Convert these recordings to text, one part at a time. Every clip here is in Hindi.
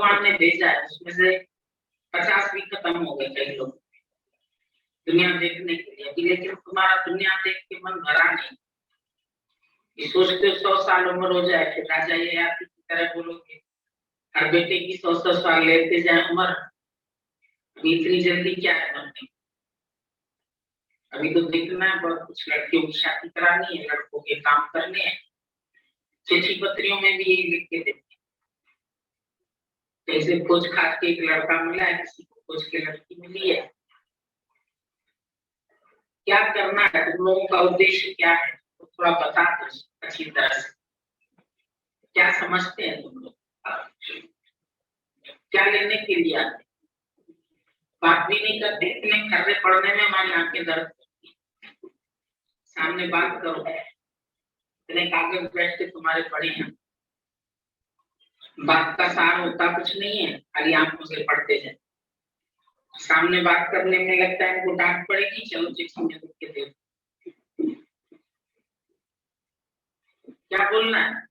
भगवान ने भेजा है उसमें से 50 भी खत्म हो गए कई लोग दुनिया देखने के लिए अभी, लेकिन तुम्हारा दुनिया देख के मन भरा नहीं। ये सोचते 100 साल उम्र हो जाए फिर राजा ये आती की तरह बोलोगे हर बेटे की 100 साल लेते जाए उम्र, अभी इतनी जल्दी क्या है बनने। अभी तो देखना है बहुत कुछ, लड़कियों की शादी करानी है, लड़कों के काम करने हैं, चिट्ठी पत्रियों में भी यही लिख के देते हैं। जैसे खोज खाज के एक लड़का मिला है, किसी को खोज के लड़की मिली है, क्या करना है तुम लोगों का उद्देश्य क्या है तो थोड़ा बता दो अच्छी तरह से। क्या समझते हैं तुम लोग, क्या लेने के लिए आते, बात भी नहीं करते, इतने खर्रे पड़ने में हमारी आंखें दर्द करती। सामने बात करो, इतने कागज बैठ के तुम्हारे पड़े हैं, बात का सार होता कुछ नहीं है, खाली आंखों से पढ़ते जाए। सामने बात करने में लगता है इनको डांट पड़ेगी, चलो चिट्ठी में लिख के दे। क्या बोलना है,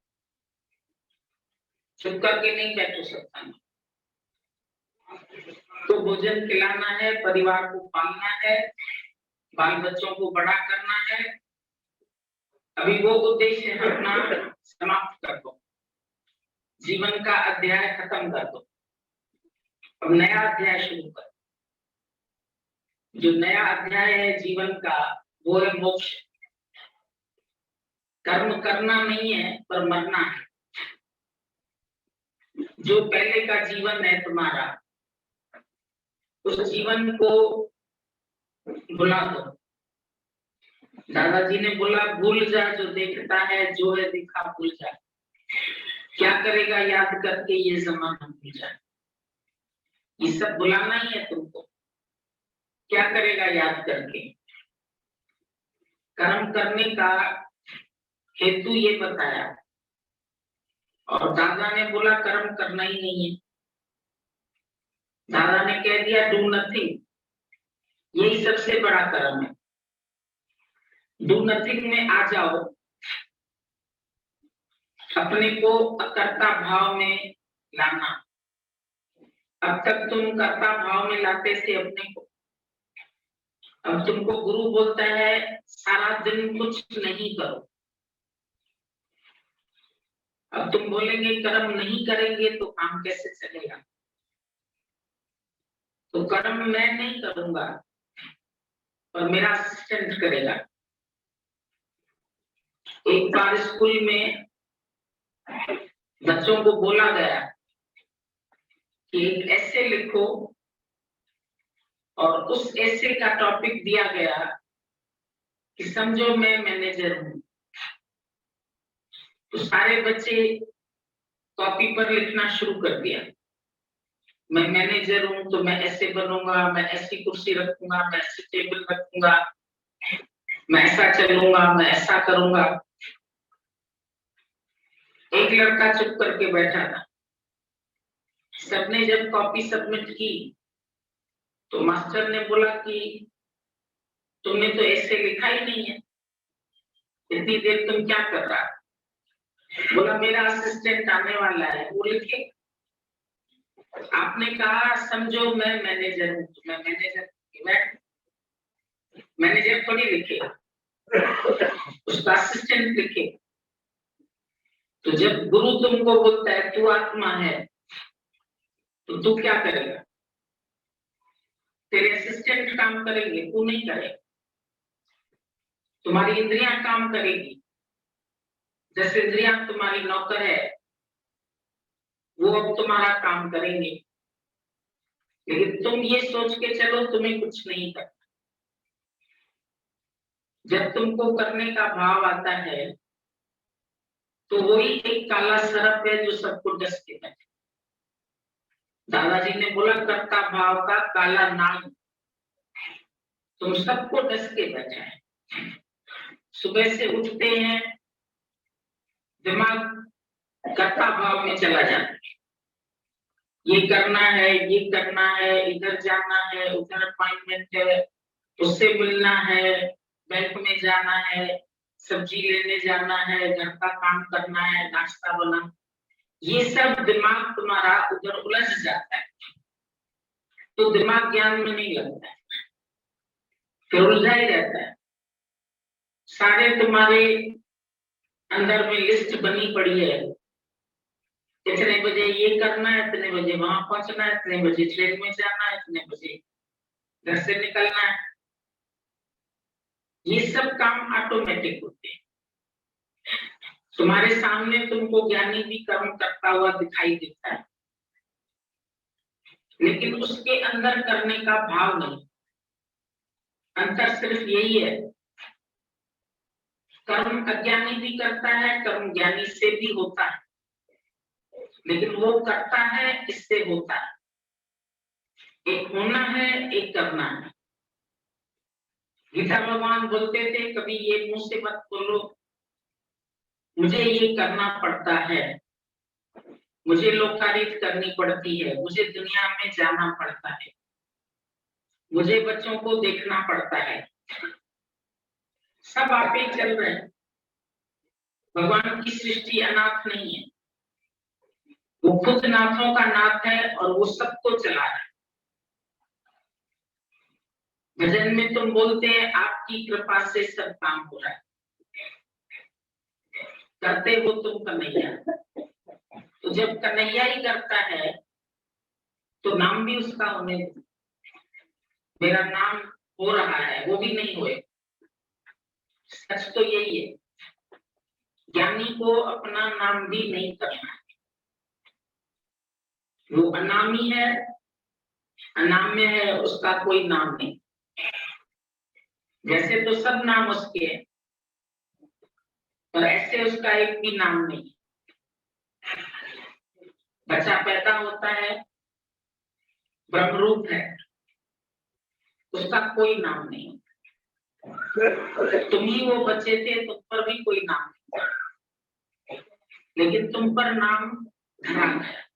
चुप करके नहीं बैठो सकता। तो भोजन खिलाना है, परिवार को पालना है, बाल बच्चों को बड़ा करना है। अभी वो उद्देश्य अपना समाप्त कर दो, जीवन का अध्याय खत्म कर दो, अब नया अध्याय शुरू कर। जो नया अध्याय है जीवन का वो है मोक्ष। कर्म करना नहीं है पर मरना है। जो पहले का जीवन है तुम्हारा, उस जीवन को भुला दो। दादाजी ने बोला भूल जा जो देखता है, जो है देखा भूल जा। क्या करेगा याद करके ये जमाना भूल जाए। ये सब भुलाना ही है तुमको। क्या करेगा याद करके। कर्म करने का हेतु ये बताया, और दादा ने बोला कर्म करना ही नहीं है। दादा ने कह दिया डू नथिंग, यही सबसे बड़ा कर्म है। डू नथिंग में आ जाओ, अपने को अकर्ता भाव में लाना। अब तक तुम कर्ता भाव में लाते थे अपने को, अब तुमको गुरु बोलता है सारा दिन कुछ नहीं करो। अब तुम बोलेंगे कर्म नहीं करेंगे तो काम कैसे चलेगा। तो कर्म मैं नहीं करूंगा और मेरा असिस्टेंट करेगा। एक बार स्कूल में बच्चों को बोला गया कि एक ऐसे लिखो, और उस ऐसे का टॉपिक दिया गया कि समझो मैं मैनेजर हूं। तो सारे बच्चे कॉपी पर लिखना शुरू कर दिया, मैं मैनेजर हूं तो मैं ऐसे बनूंगा, मैं ऐसी कुर्सी रखूंगा, मैं ऐसी टेबल रखूंगा, मैं ऐसा चलूंगा, मैं ऐसा करूंगा। एक लड़का चुप करके बैठा था। सबने जब कॉपी सबमिट की तो मास्टर ने बोला कि तुमने तो ऐसे लिखा ही नहीं है, इतनी देर तुम क्या कर रहा। बोला मेरा असिस्टेंट आने वाला है, वो लिखे। आपने कहा समझो मैं मैनेजर हूं तो मैं मैनेजर थोड़ी लिखे, उसका असिस्टेंट लिखे। तो जब गुरु तुमको बोलता है तू आत्मा है तो तू क्या करेगा। तेरे असिस्टेंट काम करेंगे, तू नहीं करेगा। तुम्हारी इंद्रियां काम करेगी, जैसे इंद्रियां तुम्हारी नौकर है, वो अब तुम्हारा काम करेंगे। लेकिन तुम ये सोच के चलो तुम्हें कुछ नहीं करना। जब तुमको करने का भाव आता है तो वही एक काला सर्प है जो सबको डस के बैठे। दादाजी ने बोला कर्ता भाव का काला नाग तुम सबको डस के बैठा है। सुबह से उठते हैं, दिमाग कर्ता भाव में चला जाता है। ये करना है, ये करना है, इधर जाना है, उधर अपॉइंटमेंट है, उससे मिलना है, बैंक में जाना है, सब्जी लेने जाना है, घर का काम करना है, नाश्ता बना। ये सब दिमाग तुम्हारा उधर उलझ जाता है, तो दिमाग ज्ञान में नहीं लगता है, फिर उलझा ही रहता है। सारे तुम्हारे अंदर में लिस्ट बनी पड़ी है, इतने बजे ये करना है, इतने बजे वहां पहुंचना है, इतने बजे ट्रेन में जाना है, इतने बजे घर से निकलना है। ये सब काम ऑटोमेटिक होते हैं। तुम्हारे सामने तुमको ज्ञानी भी कर्म करता हुआ दिखाई देता है, लेकिन उसके अंदर करने का भाव नहीं। अंतर सिर्फ यही है, कर्म अज्ञानी भी करता है, कर्म ज्ञानी से भी होता है, लेकिन वो करता है, इससे होता है। एक होना है, एक करना है। गीता भगवान बोलते थे, कभी ये मुंह से मत बोलो मुझे ये करना पड़ता है, मुझे लोकारित करनी पड़ती है, मुझे दुनिया में जाना पड़ता है, मुझे बच्चों को देखना पड़ता है। सब आप ही चल रहे हैं। भगवान की सृष्टि अनाथ नहीं है, वो खुद नाथों का नाथ है और वो सबको चला रहा है। भजन में तुम बोलते हैं आपकी कृपा से सब काम हो रहा है, करते हो तुम कन्हैया। तो जब कन्हैया ही करता है तो नाम भी उसका होने दो। मेरा नाम हो रहा है, वो भी नहीं हुए। सच तो यही है, ज्ञानी को अपना नाम भी नहीं करना है। वो अनामी है, अनाम्य है, उसका कोई नाम नहीं। जैसे तो सब नाम उसके हैं, और ऐसे उसका एक भी नाम नहीं। बच्चा पैदा होता है, ब्रह्मरूप है, उसका कोई नाम नहीं। तुम ही वो बच्चे थे, तुम पर भी कोई नाम नहीं, लेकिन तुम पर नाम धरा गया।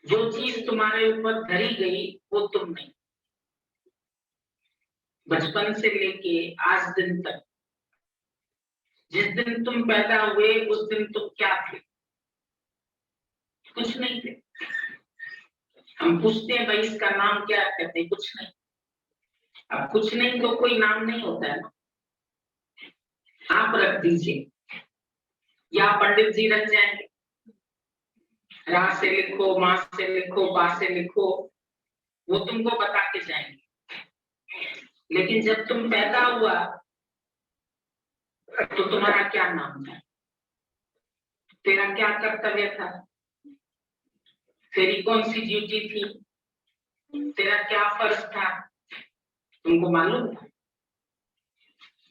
जो चीज तुम्हारे ऊपर धरी गई वो तुम नहीं। बचपन से लेके आज दिन तक, जिस दिन तुम पैदा हुए उस दिन तुम क्या थे? कुछ नहीं थे। हम पूछते हैं भाई इसका नाम क्या, कहते कुछ नहीं। अब कुछ नहीं तो कोई नाम नहीं होता है ना। आप रख दीजिए या पंडित जी रख जाएंगे। रा से लिखो, माँ से लिखो, बा से लिखो, वो तुमको बता के जाएंगे। लेकिन जब तुम पैदा हुआ तो तुम्हारा क्या नाम था, तेरा क्या कर्तव्य था, तेरी कौन सी ड्यूटी थी, तेरा क्या फर्ज था, तुमको मालूम था?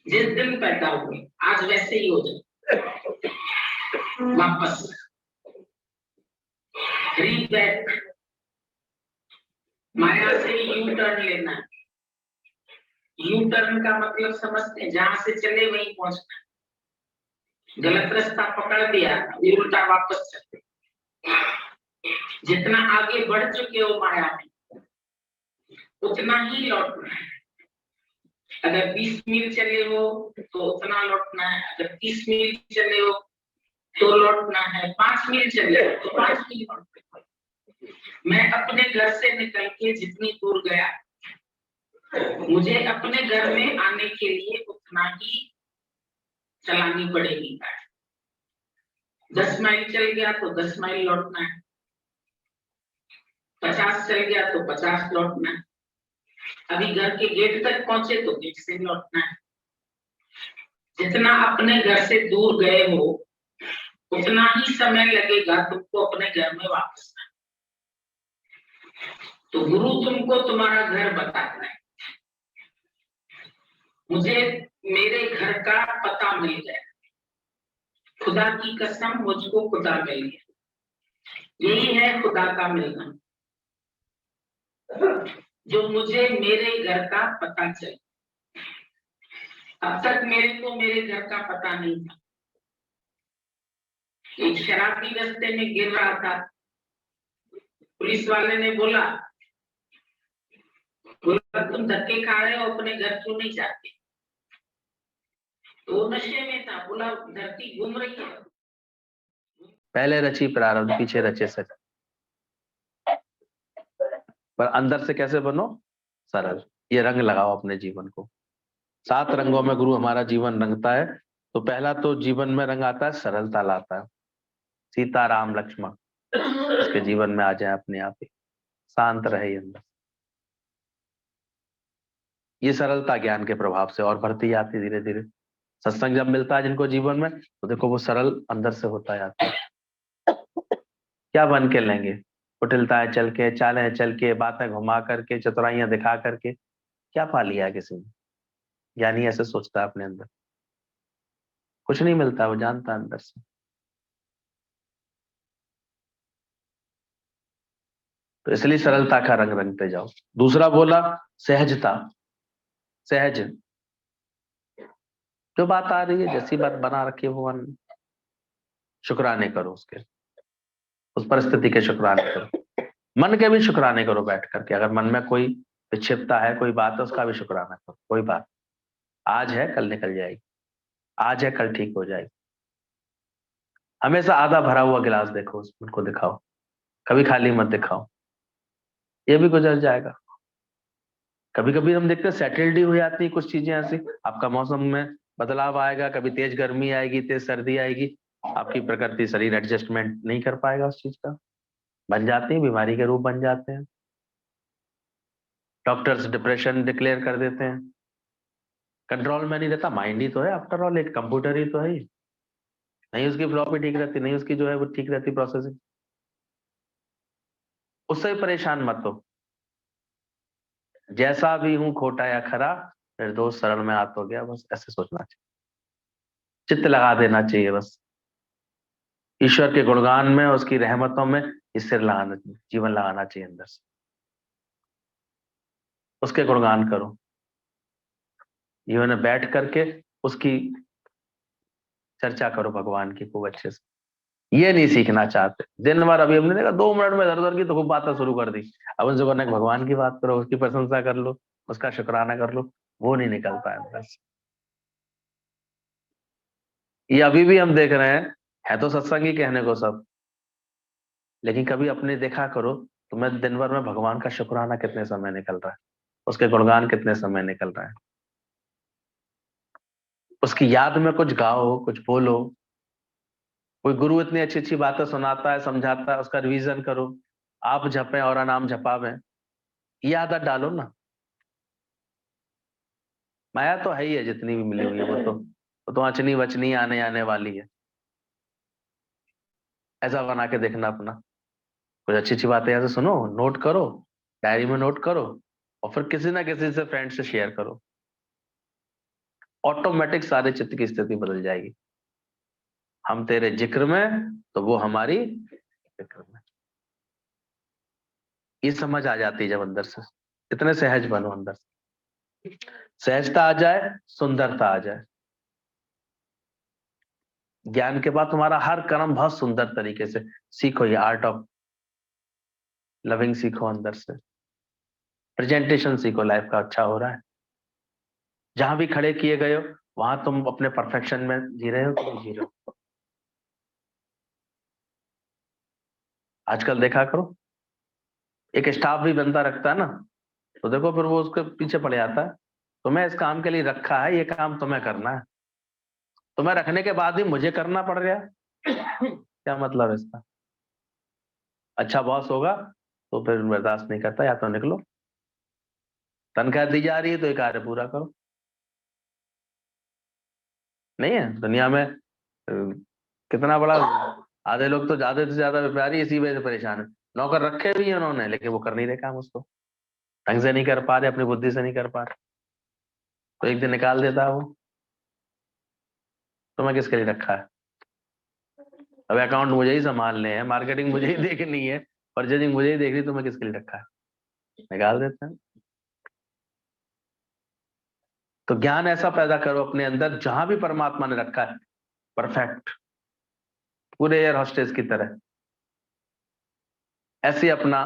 जिस दिन पैदा हुए आज वैसे ही हो जाए, वापस रीबैक, माया से यू टर्न लेना। यू टर्न का मतलब समझते हैं, जहां से चले वहीं पहुंचना। गलत रास्ता पकड़ दिया, अभी उल्टा वापस चलते। जितना आगे बढ़ चुके हो माया में, उतना ही लौटना है। अगर 20 मील चले हो तो उतना लौटना है, अगर 30 मील चले हो तो लौटना है, 5 मील चले हो तो 5 मील लौटना है। मैं अपने घर से निकल के जितनी दूर गया, मुझे अपने घर में आने के लिए उतना ही चलानी पड़ेगी गाड़ी। 10 माइल चल गया तो 10 माइल लौटना है, 50 चल गया तो 50 लौटना है। अभी घर के गेट तक पहुंचे तो गेट से लौटना है। जितना अपने घर से दूर गए हो उतना ही समय लगेगा तुमको अपने घर में वापस आना। तो गुरु तुमको तुम्हारा घर बताता है। मुझे मेरे घर का पता मिल गया, खुदा की कसम मुझको खुदा मिल गया। यही है खुदा का मिलना, जो मुझे मेरे घर का पता चले। अब तक मेरे को मेरे घर का पता नहीं था। एक शराबी रास्ते में गिर रहा था, पुलिस वाले ने बोला तुम धक्के खा रहे हो, अपने घर क्यों नहीं जाते? तो नशे में था, बोला धरती घूम रही है, पहले रची प्रारब्ध, पीछे रचे सच। पर अंदर से कैसे बनो? सरल। ये रंग लगाओ अपने जीवन को। 7 रंगों में गुरु हमारा जीवन रंगता है। तो पहला तो जीवन में रंग आता है, सरलता लाता है। सीता राम लक्ष्मण उसके जीवन में आ जाए अपने आप ही, शांत रहे अंदर। ये सरलता ज्ञान के प्रभाव से और बढ़ती जाती है धीरे धीरे। सत्संग जब मिलता है जिनको जीवन में, तो देखो वो सरल अंदर से होता जाता है। क्या बन के लेंगे? कुटिलता है चल के, चालें है चल के, बातें घुमा करके, चतुराइयां दिखा करके, क्या पा लिया है किसी ने? ज्ञानी ऐसे सोचता है अपने अंदर, कुछ नहीं मिलता, वो जानता है अंदर से। तो इसलिए सरलता का रंग रंगते जाओ। दूसरा बोला सहजता। सहज, जो बात आ रही है, जैसी बात बना रखी है भगवान ने, शुक्राने करो उसके, उस परिस्थिति के शुक्राने करो। मन के भी शुक्राने करो बैठ करके। अगर मन में कोई विक्षिप्तता है, कोई बात है, उसका भी शुक्राना करो। कोई बात आज है, कल निकल जाएगी। आज है, कल ठीक हो जाएगी। हमेशा आधा भरा हुआ गिलास देखो, उनको दिखाओ, कभी खाली मत दिखाओ। ये भी गुजर जाएगा। कभी कभी हम देखते हैं सेटल्ड ही हो जाती है कुछ चीजें ऐसी। आपका मौसम में बदलाव आएगा, कभी तेज गर्मी आएगी, तेज सर्दी आएगी, आपकी प्रकृति, शरीर एडजस्टमेंट नहीं कर पाएगा उस चीज का, बन जाती है, बीमारी के रूप बन जाते हैं। डॉक्टर्स डिप्रेशन डिक्लेयर कर देते हैं। कंट्रोल में नहीं रहता। माइंड ही तो है आफ्टर ऑल, एक कंप्यूटर ही तो है ये। नहीं उसकी फ्लॉपी ठीक रहती, नहीं उसकी जो है वो ठीक रहती प्रोसेसिंग। उससे परेशान मत हो। जैसा भी हूं, खोटा या खरा, निर्दोष सरल में हाथ हो गया, बस ऐसे सोचना चाहिए। चित्त लगा देना चाहिए बस ईश्वर के गुणगान में, उसकी रहमतों में। इससे लगाना, जीवन लगाना चाहिए अंदर से। उसके गुणगान करो जीवन में बैठ करके, उसकी चर्चा करो भगवान की खूब अच्छे से। ये नहीं सीखना चाहते दिन भर। अभी हमने देखा 2 मिनट में इधर उधर की तो खूब बातें शुरू कर दी। अब उनसे कहना कि भगवान की बात करो, उसकी प्रशंसा कर लो, उसका शुक्राना कर लो, वो नहीं निकलता है अंदर से। ये अभी भी हम देख रहे हैं, है तो सत्संग ही कहने को सब, लेकिन कभी अपने देखा करो, तुम्हें दिन भर में भगवान का शुक्राना कितने समय निकल रहा है, उसके गुणगान कितने समय निकल रहा है। उसकी याद में कुछ गाओ, कुछ बोलो। कोई गुरु इतनी अच्छी अच्छी बातें सुनाता है, समझाता है, उसका रिवीजन करो। आप जपें और नाम जपावें, ये आदत डालो ना। माया तो है ही है, जितनी भी मिली हुई है वो तो अचनी वचनी आने आने वाली है। ऐसा बना के देखना अपना। कुछ अच्छी अच्छी बातें ऐसे सुनो, नोट करो, डायरी में नोट करो, और फिर किसी ना किसी से, फ्रेंड से शेयर करो। ऑटोमेटिक सारे चित्त की स्थिति बदल जाएगी। हम तेरे जिक्र में, तो वो हमारी फिक्र में। ये समझ आ जाती है जब अंदर से। इतने सहज बनो अंदर से। सहजता आ जाए, सुंदरता आ जाए। ज्ञान के बाद तुम्हारा हर कर्म बहुत सुंदर तरीके से सीखो। ये आर्ट ऑफ लविंग सीखो अंदर से। प्रेजेंटेशन सीखो, लाइफ का अच्छा हो रहा है। जहां भी खड़े किए गए हो, वहां तुम अपने परफेक्शन में जी रहे हो कि नहीं जी रहे हो। आजकल देखा करो, एक स्टाफ भी बंदा रखता है ना, तो देखो फिर वो उसके पीछे पड़ जाता है। तुम्हें इस काम के लिए रखा है, ये काम तुम्हें करना है, तुम्हें रखने के बाद भी मुझे करना पड़ रहा है। क्या मतलब है इसका? अच्छा बॉस होगा तो फिर बर्दाश्त नहीं करता, या तो निकलो। तनख्वाह दी जा रही है तो ये कार्य पूरा करो। नहीं है दुनिया में कितना बड़ा, आधे लोग तो ज्यादा से ज्यादा व्यापारी इसी वजह से परेशान है। नौकर रखे भी है उन्होंने, लेकिन वो कर नहीं रहे काम उसको, ढंग से नहीं कर पा रहे, अपनी बुद्धि से नहीं कर पा रहे, तो एक दिन निकाल देता है वो। तुम्हें किसके लिए रखा है? अब अकाउंट मुझे ही संभालने हैं, मार्केटिंग मुझे ही देखनी है, परचेजिंग मुझे ही देखनी, तुम्हें किसके लिए रखा है? निकाल देते हैं। तो ज्ञान ऐसा पैदा करो अपने अंदर, जहां भी परमात्मा ने रखा है परफेक्ट, पूरे एयर हॉस्टेस की तरह। ऐसे अपना,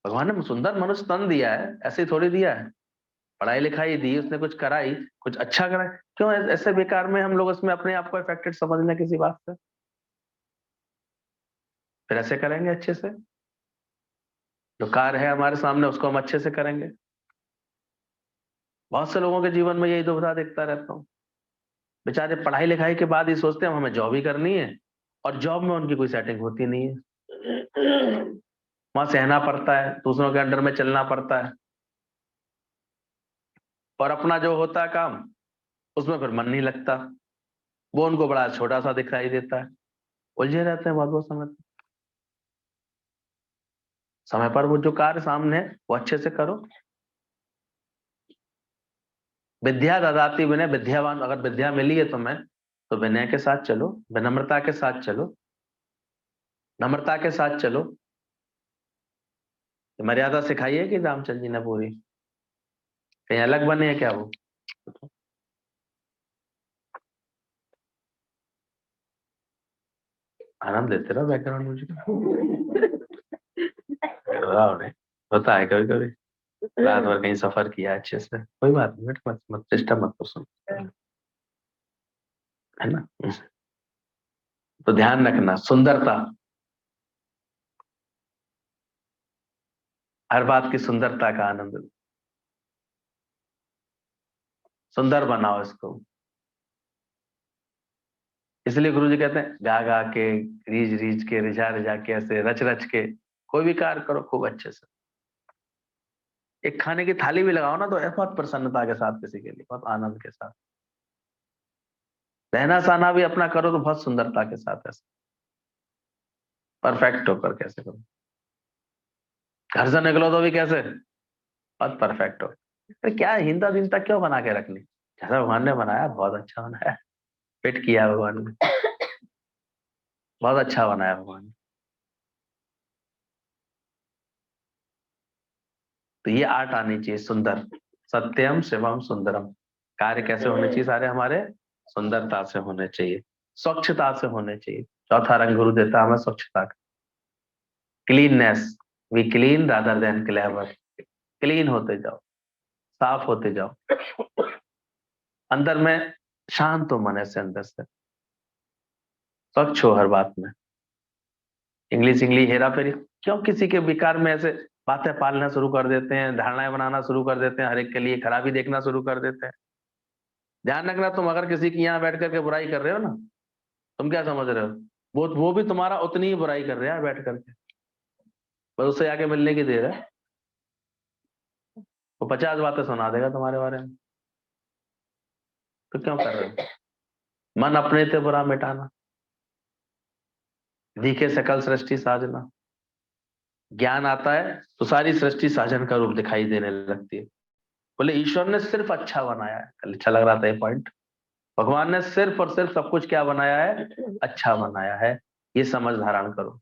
भगवान ने सुंदर मनुष्य तन दिया है, ऐसे ही थोड़ी दिया है। पढ़ाई लिखाई दी उसने, कुछ कराई, कुछ अच्छा कराई, क्यों ऐसे बेकार में हम लोग उसमें अपने आप को इफेक्टेड समझ लें किसी बात से? फिर ऐसे करेंगे अच्छे से, जो कार्य है हमारे सामने उसको हम अच्छे से करेंगे। बहुत से लोगों के जीवन में यही दुविधा देखता रहता हूँ, बेचारे पढ़ाई लिखाई के बाद ही सोचते हैं हमें जॉब ही करनी है, और जॉब में उनकी कोई सेटिंग होती नहीं है। वहां सहना पड़ता है, दूसरों के अंडर में चलना पड़ता है, और अपना जो होता है काम उसमें फिर मन नहीं लगता, वो उनको बड़ा छोटा सा दिखाई देता है, उलझे रहते हैं बहुत बहुत समय तक। समय पर वो जो कार्य सामने है वो अच्छे से करो। विद्या ददाति विनय, विद्यावान, अगर विद्या मिली है तुम्हें तो विनय के साथ चलो, विनम्रता के साथ चलो, नम्रता के साथ चलो। मर्यादा सिखाई है कि रामचंद्र जी ने पूरी, कहीं अलग बने हैं क्या वो? आनंद लेते रहो बैकग्राउंड म्यूजिक। होता है कभी कभी, रात भर कहीं सफर किया अच्छे से, कोई बात नहीं, मत मत डिस्टर्ब मत करो, है ना। तो ध्यान रखना, सुंदरता, हर बात की सुंदरता का आनंद लो। सुंदर बनाओ इसको। इसलिए गुरु जी कहते हैं गा गा के, रीझ रीझ के, रिझा रिझा के, ऐसे रच रच के कोई भी कार्य करो खूब अच्छे से। एक खाने की थाली भी लगाओ ना तो बहुत प्रसन्नता के साथ, किसी के लिए बहुत आनंद के साथ। रहना सहना भी अपना करो तो बहुत सुंदरता के साथ, ऐसे परफेक्ट होकर कैसे करो। घर से निकलो तो भी कैसे, बहुत परफेक्ट हो। तो क्या हिंदा दिनता क्यों बना के रखनी, जैसा भगवान ने बनाया बहुत अच्छा बनाया, फिट किया भगवान ने, बहुत अच्छा बनाया भगवान ने। तो ये आर्ट आनी चाहिए, सुंदर, सत्यम शिवम सुंदरम। कार्य कैसे होने चाहिए सारे हमारे, सुंदरता से होने चाहिए, स्वच्छता से होने चाहिए। चौथा रंग गुरु देता हमें स्वच्छता का, cleanness. We clean rather than clever. Clean होते जाओ, साफ होते जाओ, अंदर में शांत हो, मन से अंदर से स्वच्छ हो हर बात में। इंग्लिश इंग्लिश हेरा फेरी क्यों किसी के विकार में ऐसे बातें पालना शुरू कर देते हैं, धारणाएं बनाना शुरू कर देते हैं, हर एक के लिए खराबी देखना शुरू कर देते हैं। ध्यान रखना, तुम अगर किसी की यहाँ बैठ करके बुराई कर रहे हो ना, तुम क्या समझ रहे हो, वो भी तुम्हारा उतनी ही बुराई कर रहे हैं बैठ करके, बस उससे आके मिलने की देर है, वो 50 बातें सुना देगा तुम्हारे बारे में। तो क्यों कर रहे हो, मन अपने ते बुरा मिटाना, दिखे सकल सृष्टि साजना। ज्ञान आता है तो सारी सृष्टि साजन का रूप दिखाई देने लगती है। बोले ईश्वर ने सिर्फ अच्छा बनाया है, कल अच्छा लग रहा था ये पॉइंट, भगवान ने सिर्फ और सिर्फ सब कुछ क्या बनाया है, अच्छा बनाया है। ये समझ धारण करो।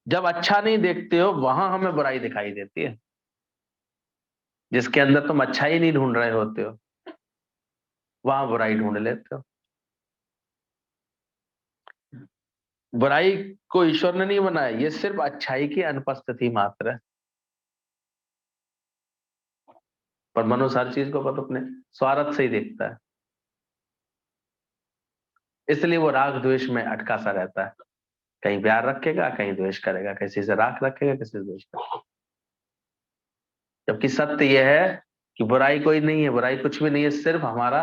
जब अच्छा नहीं देखते हो वहां हमें बुराई दिखाई देती है, जिसके अंदर तुम अच्छा ही नहीं ढूंढ रहे होते हो वहां बुराई ढूंढ लेते हो। बुराई को ईश्वर ने नहीं बनाया, ये सिर्फ अच्छाई की अनुपस्थिति मात्र है। पर मनुष्य हर चीज को अपने स्वार्थ से ही देखता है, इसलिए वो राग द्वेष में अटका सा रहता है, कहीं प्यार रखेगा कहीं द्वेष करेगा, किसी से राग रखेगा किसी से द्वेष करेगा। जबकि सत्य यह है कि बुराई कोई नहीं है, बुराई कुछ भी नहीं है, सिर्फ हमारा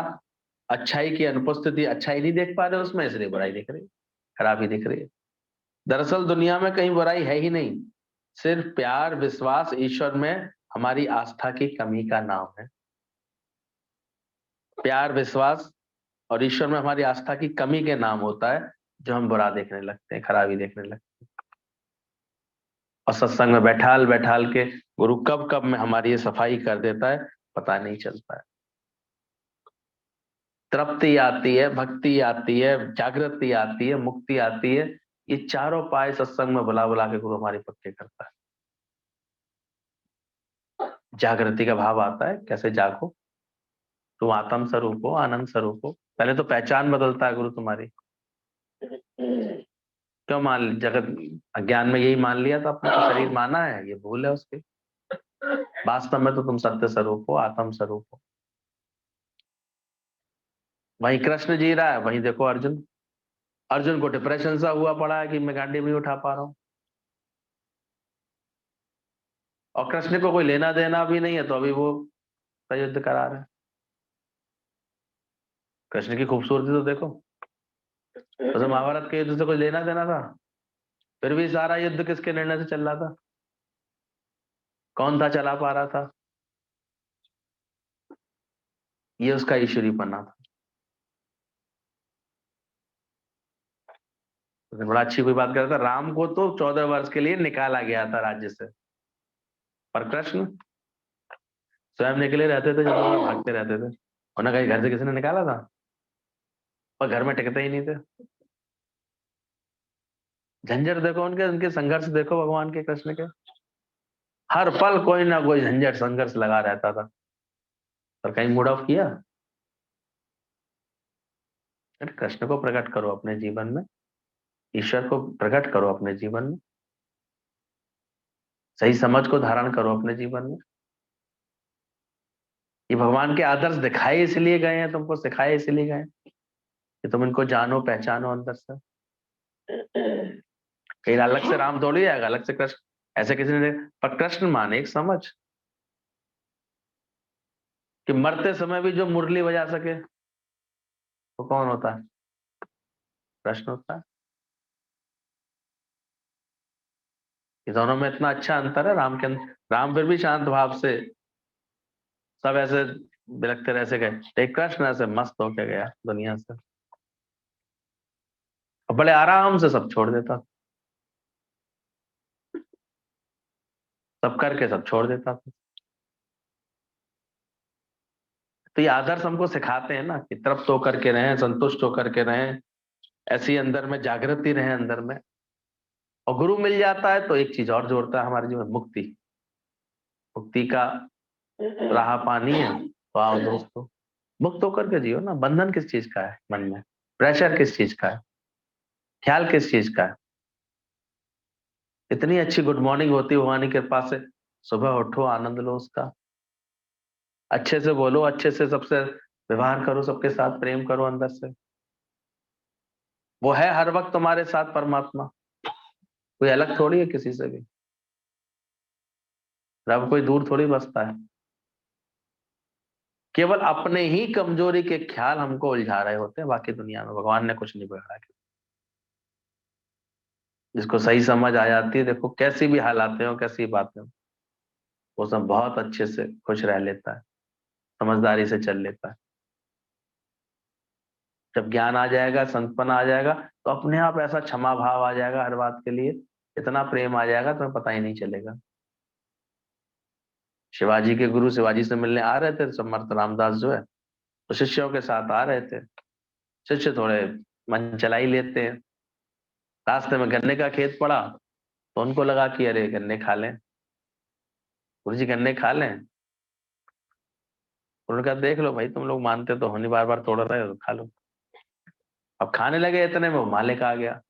अच्छाई की अनुपस्थिति, अच्छाई नहीं देख पा रहे उसमें, इसलिए बुराई दिख रही है, खराबी दिख रही है। दरअसल दुनिया में कहीं बुराई है ही नहीं, सिर्फ प्यार विश्वास ईश्वर में हमारी आस्था की कमी का नाम है। प्यार विश्वास और ईश्वर में हमारी आस्था की कमी के नाम होता है जो हम बुरा देखने लगते हैं, खराबी देखने लगते हैं। और सत्संग में बैठाल बैठाल के गुरु कब कब में हमारी ये सफाई कर देता है पता नहीं चलता है। तृप्ति आती है, भक्ति आती है, जागृति आती है, मुक्ति आती है, ये चारों पाए सत्संग में बुला बुला के गुरु हमारे पक्के करता है। जागृति का भाव आता है, कैसे जागो, तुम आत्म स्वरूप हो, आनंद स्वरूप हो। पहले तो पहचान बदलता है गुरु तुम्हारी। क्यों मान जगत अज्ञान में यही मान लिया था, अपना तो शरीर माना है, ये भूल है उसकी। वास्तव में तो तुम सत्य स्वरूप हो, आत्म स्वरूप हो। वहीं कृष्ण जी रहा है, वहीं देखो अर्जुन, अर्जुन को डिप्रेशन सा हुआ पड़ा है कि मैं गांडी नहीं उठा पा रहा हूं, और कृष्ण को कोई लेना देना भी नहीं है तो अभी वो युद्ध करा रहे हैं। कृष्ण की खूबसूरती तो देखो, तो महाभारत के युद्ध से कोई लेना देना था, फिर भी सारा युद्ध किसके निर्णय से चल रहा था? कौन था चला पा रहा था? ये उसका ईश्वरीपना था। तो बड़ा अच्छी कोई बात कर रहा था, राम को तो 14 वर्ष के लिए निकाला गया था राज्य से, पर कृष्ण स्वयं निकले रहते थे, जब वो भागते रहते थे। उन्हें कहीं घर से किसी ने निकाला था? और घर में टिकते ही नहीं थे। झंझट देखो उनके, उनके संघर्ष देखो भगवान के, कृष्ण के। हर पल कोई ना कोई झंझट संघर्ष लगा रहता था, पर कहीं मूड ऑफ किया? अरे कृष्ण को प्रकट करो अपने जीवन में, ईश्वर को प्रकट करो अपने जीवन में, सही समझ को धारण करो अपने जीवन में। ये भगवान के आदर्श दिखाए इसलिए गए हैं, तुमको सिखाए इसलिए गए हैं कि तुम इनको जानो पहचानो अंदर से। कहीं अलग से राम थोड़ी आएगा, अलग से कृष्ण, ऐसे किसी ने, पर कृष्ण माने एक समझ कि मरते समय भी जो मुरली बजा सके वो कौन होता है? कृष्ण होता है। ये दोनों में इतना अच्छा अंतर है राम के अंदर। राम फिर भी शांत भाव से, सब ऐसे बिलखते रह से गए, एक कृष्ण ऐसे मस्त होके गया दुनिया से, और बड़े आराम से सब छोड़ देता, सब करके सब छोड़ देता था। तो ये आदर्श हमको सिखाते हैं ना कि तृप्त होकर के रहें, संतुष्ट होकर के रहें, ऐसी अंदर में जागृति रहे अंदर में। और गुरु मिल जाता है तो एक चीज और जोड़ता है हमारे जीवन, मुक्ति। मुक्ति का राह पानी है तो आओ दोस्तों, मुक्त होकर के जियो ना। बंधन किस चीज का है मन में? प्रेशर किस चीज का है? ख्याल किस चीज का है? इतनी अच्छी गुड मॉर्निंग होती है भगवान की कृपा से, सुबह उठो आनंद लो उसका, अच्छे से बोलो, अच्छे से सबसे व्यवहार करो, सबके साथ प्रेम करो अंदर से। वो है हर वक्त तुम्हारे साथ परमात्मा, कोई अलग थोड़ी है किसी से भी। रब कोई दूर थोड़ी बसता है। केवल अपने ही कमजोरी के ख्याल हमको उलझा रहे होते हैं, बाकी दुनिया में भगवान ने कुछ नहीं बिगाड़ा। जिसको सही समझ आ जाती है, देखो कैसी भी हालातें हो, कैसी बातें हो, वो सब बहुत अच्छे से खुश रह लेता है, समझदारी से चल लेता है। जब ज्ञान आ जाएगा, संतपन आ जाएगा, तो अपने आप ऐसा क्षमा भाव आ जाएगा हर बात के लिए, इतना प्रेम आ जाएगा तुम्हें पता ही नहीं चलेगा। शिवाजी के गुरु शिवाजी से मिलने आ रहे थे, समर्थ रामदास जो है, तो शिष्यों के साथ आ रहे थे। शिष्य थोड़े मन चलाई लेते हैं, रास्ते में गन्ने का खेत पड़ा, तो उनको लगा कि अरे गन्ने खा लें, गुरु जी गन्ने खा लें। उन्होंने कहा देख लो भाई, तुम लोग मानते तो हो नहीं, बार बार तोड़ रहे हो, तो खा लो। अब खाने लगे, इतने में वो मालिक आ गया,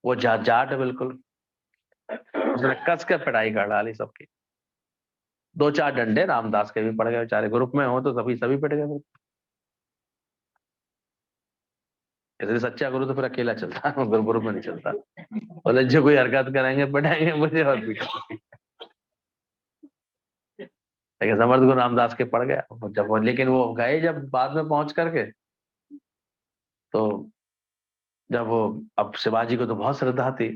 वो जाट है बिल्कुल, उसने कस के पिटाई कर डाली सबकी। 2-4 डंडे रामदास के भी पड़ गए, बेचारे ग्रुप में हो तो सभी सभी पिट गए। इसलिए सच्चा गुरु तो फिर अकेला चलता है, ग्रुप में नहीं चलता। बोले जो कोई हरकत करेंगे पिटाएंगे मुझे और भी। लेकिन समर्थ गुरु रामदास के पड़ गया जब वो, लेकिन वो गए जब बाद में पहुंच करके, तो जब वो, अब शिवाजी को तो बहुत श्रद्धा थी,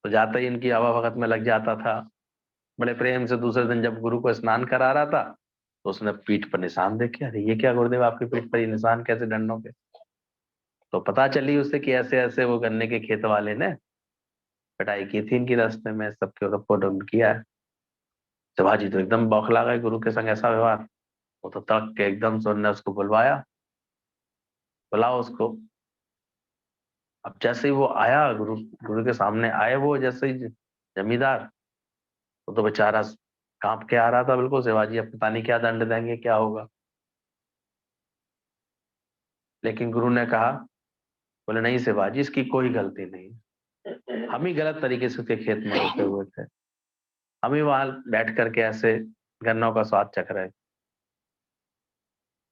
तो जाते ही इनकी हवा भगत में लग जाता था। बड़े प्रेम से दूसरे दिन जब गुरु को स्नान करा रहा था, तो उसने पीठ पर निशान देखे, अरे ये क्या गुरुदेव, आपकी पीठ पर ये निशान कैसे डंडों के? तो पता चली उसे कि ऐसे ऐसे वो गन्ने के खेत वाले ने पिटाई की थी इनकी, रास्ते में सबके रिपोर्ट किया है। शिवाजी तो एकदम बौखला गए, गुरु के संग ऐसा व्यवहार। वो तो तक के एकदम से उन्होंने उसको बुलवाया, बुलाओ उसको। अब जैसे ही वो आया, गुरु गुरु के सामने आए, वो जैसे ही जमींदार, वो तो बेचारा कांप के आ रहा था बिल्कुल, शिवाजी अब पता नहीं क्या दंड देंगे, क्या होगा। लेकिन गुरु ने कहा, बोले नहीं शिवाजी, इसकी कोई गलती नहीं, हम ही गलत तरीके से उसके खेत में होते हुए थे, हम ही वहां बैठ करके ऐसे गन्नों का स्वाद चख रहे।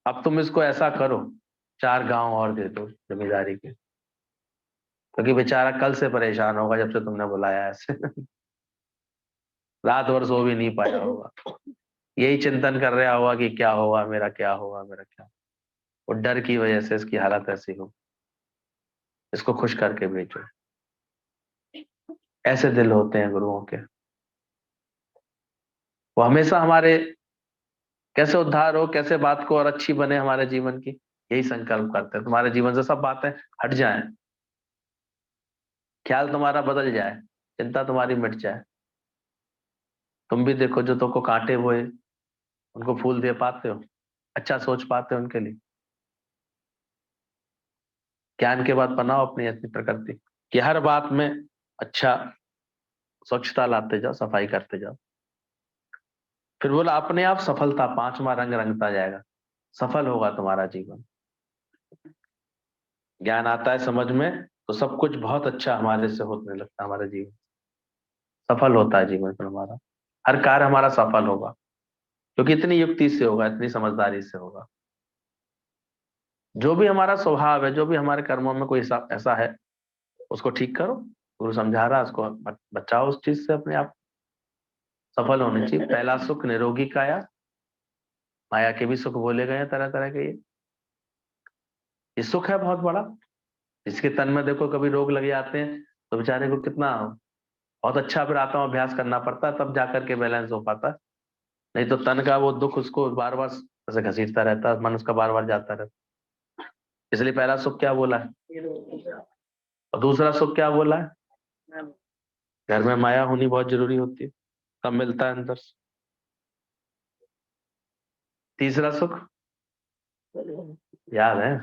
अब तुम इसको ऐसा करो 4 गांव और दे दो जमींदारी के, क्योंकि बेचारा कल से परेशान होगा जब से तुमने बुलाया ऐसे। रात भर सो भी नहीं पाया होगा, यही चिंतन कर रहा होगा कि क्या होगा मेरा, क्या होगा मेरा, क्या। वो डर की वजह से इसकी हालत ऐसी हो। इसको खुश करके भेजो। ऐसे दिल होते हैं गुरुओं के। वो हमेशा हमारे कैसे उद्धार हो, कैसे बात को और अच्छी बने हमारे जीवन की, यही संकल्प करते हैं। तुम्हारे जीवन से सब बातें हट जाएं, ख्याल तुम्हारा बदल जाए, चिंता तुम्हारी मिट जाए। तुम भी देखो, जो तुमको कांटे हुए उनको फूल दे पाते हो, अच्छा सोच पाते हो उनके लिए। ज्ञान के बाद बनाओ अपनी ऐसी प्रकृति कि हर बात में अच्छा स्वच्छता लाते जाओ, सफाई करते जाओ। फिर बोला अपने आप सफलता 5वां रंग रंगता जाएगा, सफल होगा तुम्हारा जीवन। ज्ञान आता है समझ में तो सब कुछ बहुत अच्छा हमारे से होने लगता है, हमारा जीवन सफल होता है, जीवन पर हमारा हर कार्य हमारा सफल होगा, क्योंकि इतनी युक्ति से होगा, इतनी समझदारी से होगा। जो भी हमारा स्वभाव है, जो भी हमारे कर्मों में कोई ऐसा है, उसको ठीक करो। गुरु समझा रहा है, उसको बचाओ उस चीज से, अपने आप सफल होने चाहिए। पहला सुख निरोगी काया, माया के भी सुख बोले गए हैं तरह तरह के। ये सुख है बहुत बड़ा। इसके तन में देखो कभी रोग लग जाते हैं तो बेचारे को कितना बहुत अच्छा फिर आता अभ्यास करना पड़ता है, तब जाकर के बैलेंस हो पाता है। नहीं तो तन का वो दुख उसको बार बार ऐसे घसीटता रहता है, मन उसका बार बार जाता रहता है। इसलिए पहला सुख क्या बोला है, और दूसरा सुख क्या बोला है, घर में माया होनी बहुत जरूरी होती है, तब मिलता है अंदर से। तीसरा सुख याद है,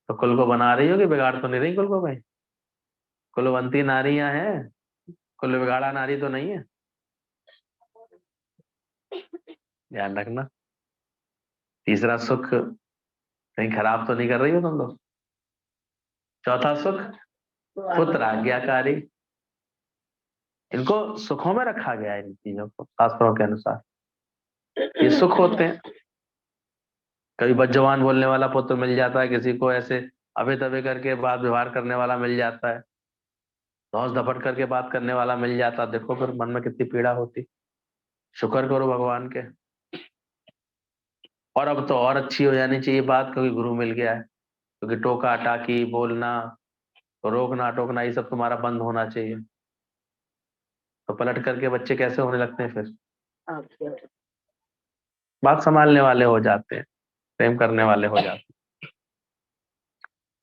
तो कुल को बना रही हो कि बिगाड़ तो नहीं रही कुल को भाई? कुलवंती नारियां हैं, कुल बिगाड़ा नारी तो नहीं है, ध्यान रखना। तीसरा सुख कहीं खराब तो नहीं कर रही हो तुम लोग। चौथा सुख पुत्र आज्ञाकारी। इनको सुखों में रखा गया है, इन चीजों को शास्त्रों के अनुसार ये सुख होते हैं। कभी बदजबान बोलने वाला पुत्र मिल जाता है किसी को, ऐसे अबे तबे करके बात व्यवहार करने वाला मिल जाता है, धौस धपट करके बात करने वाला मिल जाता है। देखो फिर मन में कितनी पीड़ा होती। शुक्र करो भगवान के। और अब तो और अच्छी हो जानी चाहिए बात, क्योंकि गुरु मिल गया है। क्योंकि टोका टाकी बोलना, तो रोकना टोकना, ये सब तुम्हारा बंद होना चाहिए। तो पलट करके बच्चे कैसे होने लगते हैं फिर, बात संभालने वाले हो जाते हैं, प्रेम करने वाले हो जाते हैं।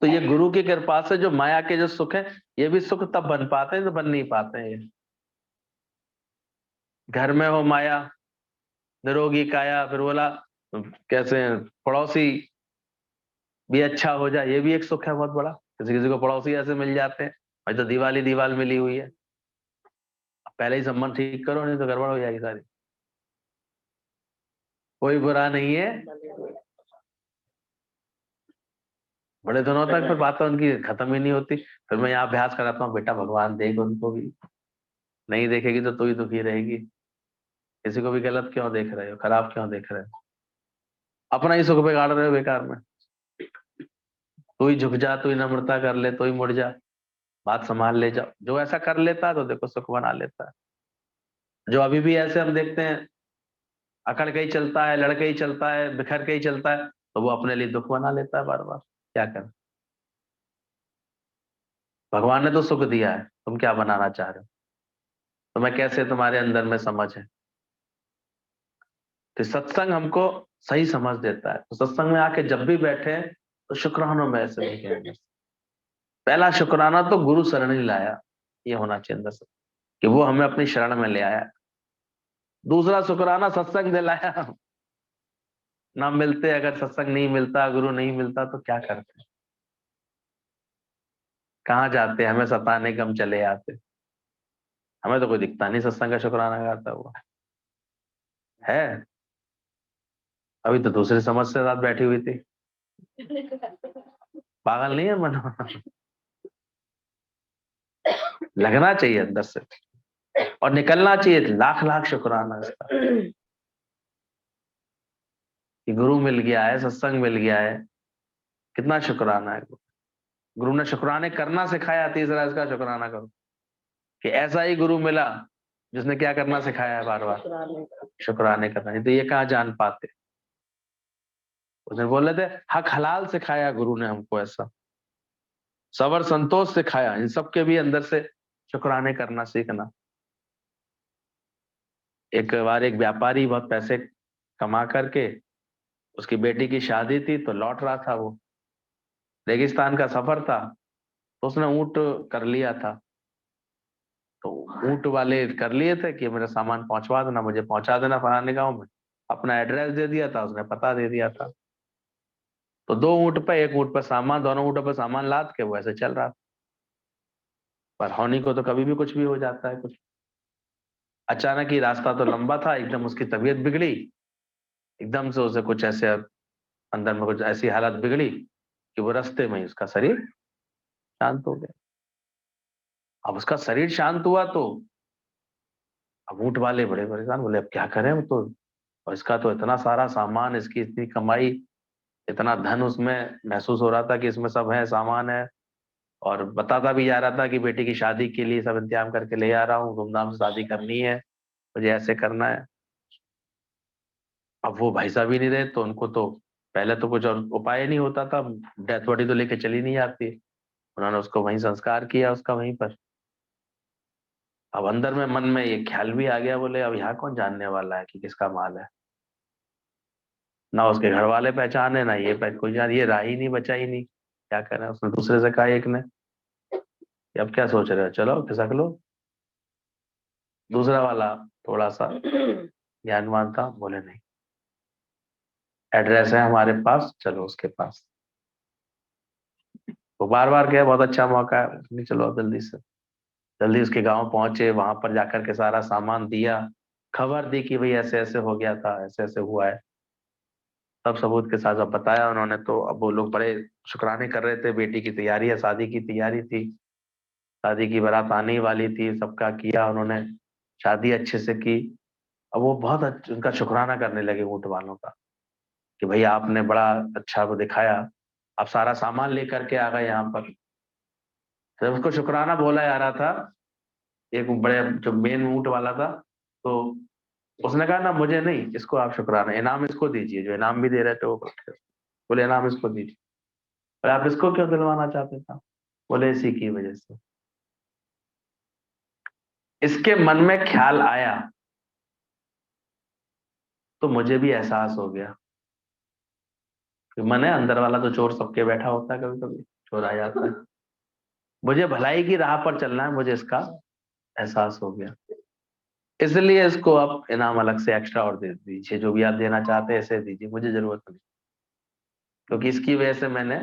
तो ये गुरु की कृपा से जो माया के जो सुख है, ये भी सुख तब बन पाते हैं तो बन नहीं पाते हैं। ये घर में हो माया, निरोगी काया, फिर बोला कैसे पड़ोसी भी अच्छा हो जाए, ये भी एक सुख है बहुत बड़ा। किसी किसी को पड़ोसी ऐसे मिल जाते हैं, भाई तो दीवाली दीवाल मिली हुई है, पहले ही संबंध ठीक करो नहीं तो गड़बड़ हो जाएगी सारी। कोई बुरा नहीं है, बड़े दिनों तक फिर बातें उनकी खत्म ही नहीं होती। फिर मैं यहाँ अभ्यास कराता हूँ, बेटा भगवान देख उनको भी, नहीं देखेगी तो तू ही दुखी रहेगी। किसी को भी गलत क्यों देख रहे हो, खराब क्यों देख रहे हो, अपना ही सुख बिगाड़ रहे हो बेकार में। तू ही झुक जा, तू ही नम्रता कर ले, तू ही मुड़ जा, बात संभाल ले जाओ। जो ऐसा कर लेता है तो देखो सुख बना लेता है। जो अभी भी ऐसे हम देखते हैं अकड़ के ही चलता है, लड़के ही चलता है, बिखर के ही चलता है, तो वो अपने लिए दुख बना लेता है बार बार। क्या कर, भगवान ने तो सुख दिया है, तुम क्या बनाना चाह रहे हो, तुम्हें कैसे तुम्हारे अंदर में समझ है। तो सत्संग हमको सही समझ देता है। तो सत्संग में आके जब भी बैठे तो शुक्राना में ऐसे नहीं कहेंगे। पहला शुक्राना तो गुरु शरण ही लाया, ये होना चाहिए अंदर से कि वो हमें अपनी शरण में ले आया। दूसरा शुक्राना सत्संग दिलाया। ना मिलते, अगर सत्संग नहीं मिलता, गुरु नहीं मिलता तो क्या करते, कहाँ जाते, हमें सताने के हम चले आते। हमें तो कोई दिखता नहीं सत्संग का शुक्राना करता हुआ है। अभी तो दूसरी समझ से साथ बैठी हुई थी, पागल नहीं है मन। लगना चाहिए अंदर से और निकलना चाहिए लाख लाख शुक्राना इसका कि गुरु मिल गया है, सत्संग मिल गया है, कितना शुक्राना है। गुरु ने शुक्राने करना सिखाया, तीसरा इसका शुक्राना करो कि ऐसा ही गुरु मिला जिसने क्या करना सिखाया है, बार बार शुक्राने करना। नहीं तो ये कहाँ जान पाते। उसने बोले थे हक हलाल सिखाया गुरु ने हमको, ऐसा सबर संतोष सिखाया। इन सब के भी अंदर से शुक्राने करना सीखना। एक बार एक व्यापारी बहुत पैसे कमा करके, उसकी बेटी की शादी थी तो लौट रहा था, वो रेगिस्तान का सफर था, तो उसने ऊंट कर लिया था। तो ऊंट वाले कर लिए थे कि मेरा सामान पहुंचवा देना, मुझे पहुंचा देना फलाने गांव में। अपना एड्रेस दे दिया था, उसने पता दे दिया था। तो दो ऊंट पे, एक ऊंट पर सामान, दोनों ऊंटों पर सामान लाद के वो ऐसे चल रहा था। पर होनी को तो कभी भी कुछ भी हो जाता है। कुछ अचानक ही, रास्ता तो लंबा था, एकदम उसकी तबीयत बिगड़ी। एकदम से उसे कुछ ऐसे अंदर में कुछ ऐसी हालत बिगड़ी कि वो रास्ते में ही उसका शरीर शांत हो गया। अब उसका शरीर शांत हुआ तो अब ऊंट वाले बड़े परेशान, बोले अब क्या करें हम तो, और इसका तो इतना सारा सामान, इसकी इतनी कमाई, इतना धन उसमें महसूस हो रहा था कि इसमें सब है, सामान है। और बताता भी जा रहा था कि बेटी की शादी के लिए सब इंतजाम करके ले आ रहा हूँ, धूमधाम से शादी करनी है, मुझे ऐसे करना है। अब वो भाई साहब ही नहीं रहे, तो उनको तो पहले तो कुछ और उपाय नहीं होता था, डेथ बॉडी तो लेके चली नहीं जाती। उन्होंने उसको वहीं संस्कार किया उसका, वहीं पर। अब अंदर में मन में ये ख्याल भी आ गया, बोले अब यहाँ कौन जानने वाला है कि किसका माल है। ना उसके घर वाले पहचाने, ना ये कोई जान, ये रहा ही नहीं, बचा ही नहीं, क्या करें। उसने दूसरे से कहा एक ने कि अब क्या सोच रहे हो, चलो खिसक लो। दूसरा वाला थोड़ा सा ज्ञानवान था, बोले नहीं, एड्रेस है हमारे पास, चलो उसके पास। वो बार बार गया, बहुत अच्छा मौका है, नहीं चलो अब जल्दी से। जल्दी उसके गांव पहुंचे, वहां पर जाकर के सारा सामान दिया, खबर दी कि भाई ऐसे ऐसे हो गया था, ऐसे ऐसे हुआ है। सब सबूत के साथ जब बताया उन्होंने, तो अब वो लोग बड़े शुक्राने कर रहे थे। बेटी की तैयारी है, शादी की तैयारी थी, शादी की बारात आने ही वाली थी, सबका किया उन्होंने, शादी अच्छे से की। अब वो बहुत उनका शुक्राना करने लगे ऊंट वालों का कि भाई आपने बड़ा अच्छा वो दिखाया, आप सारा सामान लेकर के आ गए यहाँ पर। जब उसको शुक्राना बोला जा रहा था, एक बड़े जो मेन ऊंट वाला था, तो उसने कहा ना मुझे नहीं, इसको आप शुक्राना, इनाम इसको दीजिए, जो इनाम भी दे रहे थे वो बोले इनाम इसको दीजिए। और आप इसको क्यों दिलवाना चाहते थे? बोले इसी की वजह से। इसके मन में ख्याल आया तो मुझे भी एहसास हो गया कि मन है अंदर वाला तो चोर सबके बैठा होता है, कभी कभी चोर आ जाता है। मुझे भलाई की राह पर चलना है, मुझे इसका एहसास हो गया। इसलिए इसको आप इनाम अलग से एक्स्ट्रा और दे दीजिए, जो भी आप देना चाहते हैं ऐसे दीजिए, मुझे जरूरत नहीं। क्योंकि इसकी वजह से मैंने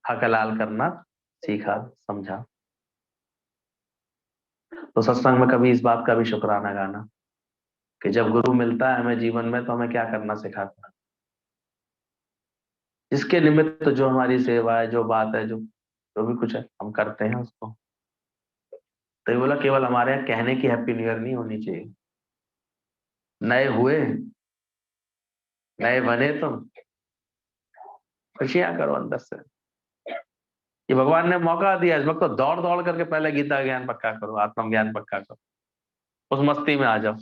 हक हलाल करना सीखा, समझा। तो सत्संग में कभी इस बात का भी शुक्राना गाना कि जब गुरु मिलता है हमें जीवन में, तो हमें क्या करना सिखाता है, इसके निमित्त तो जो हमारी सेवा है, जो बात है, जो भी कुछ है हम करते हैं उसको। तो ये बोला केवल हमारे यहाँ कहने की हैप्पी न्यू ईयर नहीं होनी चाहिए। नए हुए, नए बने, तुम खुशियां करो अंदर से। ये भगवान ने मौका दिया, इस वक्त तो दौड़ दौड़ करके पहले गीता ज्ञान पक्का करो, आत्म ज्ञान पक्का करो, उस मस्ती में आ जाओ,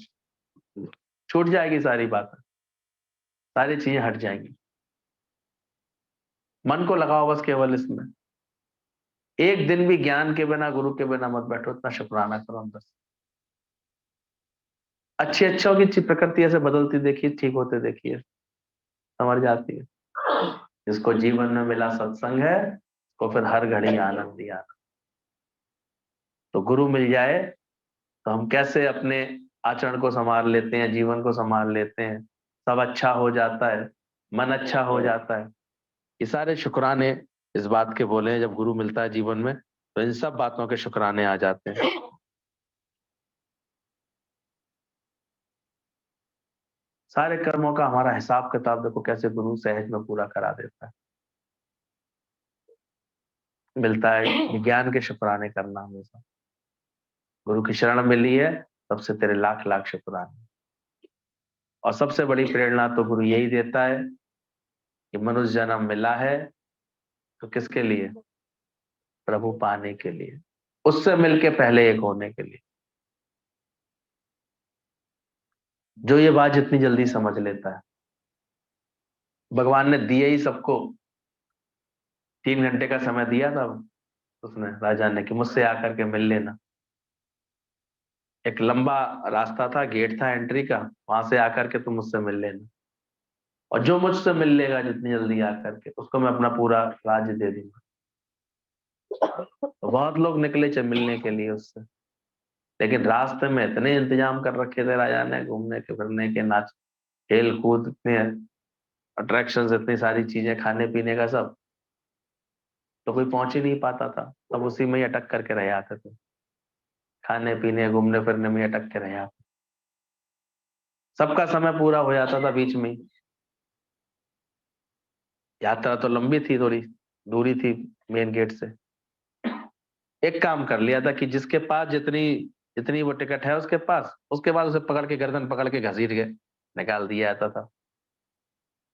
छूट जाएगी सारी बातें, सारी चीजें हट जाएंगी। मन को लगाओ बस केवल इसमें। एक दिन भी ज्ञान के बिना, गुरु के बिना मत बैठो, इतना शुक्राना करो अंदर से। अच्छी अच्छों की प्रकृति ऐसे बदलती देखिए, ठीक होते देखिए, समझ जाती है। जिसको जीवन में मिला सत्संग है, तो फिर हर घड़ी आनंद ही आनंद। तो गुरु मिल जाए तो हम कैसे अपने आचरण को संभाल लेते हैं, जीवन को संभाल लेते हैं, सब अच्छा हो जाता है, मन अच्छा हो जाता है। ये सारे शुक्राने इस बात के बोले हैं, जब गुरु मिलता है जीवन में तो इन सब बातों के शुक्राने आ जाते हैं। सारे कर्मों का हमारा हिसाब किताब देखो कैसे गुरु सहज में पूरा करा देता है। मिलता है ज्ञान के शुक्राने करना हमेशा। गुरु की शरण मिली है, सबसे तेरे लाख लाख शुक्राने। और सबसे बड़ी प्रेरणा तो गुरु यही देता है कि मनुष्य जन्म मिला है, तो किसके लिए? प्रभु पाने के लिए, उससे मिलके पहले एक होने के लिए। जो ये बात जितनी जल्दी समझ लेता है, भगवान ने दिए ही सबको, 3 घंटे का समय दिया था उसने राजा ने कि मुझसे आकर के मिल लेना। एक लंबा रास्ता था, गेट था एंट्री का, वहां से आकर के तुम मुझसे मिल लेना, और जो मुझसे मिल लेगा जितनी जल्दी आकर के, उसको मैं अपना पूरा राज्य दे दूंगा। तो बहुत लोग निकले थे मिलने के लिए उससे, लेकिन रास्ते में इतने इंतजाम कर रखे थे राजा ने, घूमने के, फिरने के, नाच खेल कूद, इतने अट्रैक्शंस, इतनी सारी चीजें, खाने पीने का सब, तो कोई पहुंच ही नहीं पाता था। तब उसी में ही अटक करके रह आते थे, खाने पीने घूमने फिरने में अटक के रह आते। सबका समय पूरा हो जाता था बीच में ही। यात्रा तो लंबी थी, थोड़ी दूरी थी मेन गेट से। एक काम कर लिया था कि जिसके पास जितनी जितनी वो टिकट है उसके पास, उसके बाद उसे पकड़ के, गर्दन पकड़ के घसीट के निकाल दिया जाता था।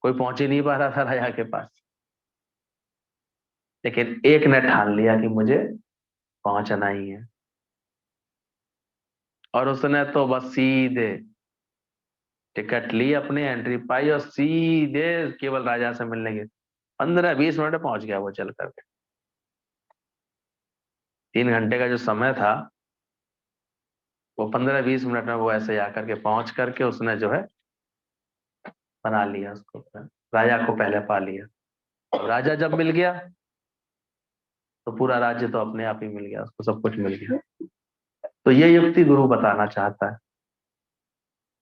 कोई पहुंच ही नहीं पा रहा था राजा के पास, लेकिन एक ने ठान लिया कि मुझे पहुंचना ही है, और उसने तो बस सीधे टिकट ली, अपनी एंट्री पाई, और सीधे केवल राजा से मिलने के 15-20 मिनट में पहुंच गया वो चल करके। 3 घंटे का जो समय था, वो 15-20 मिनट में वो ऐसे आकर के पहुंच करके उसने जो है बना लिया उसको, राजा को पहले पा लिया। अब राजा जब मिल गया तो पूरा राज्य तो अपने आप ही मिल गया उसको, सब कुछ मिल गया। तो ये युक्ति गुरु बताना चाहता है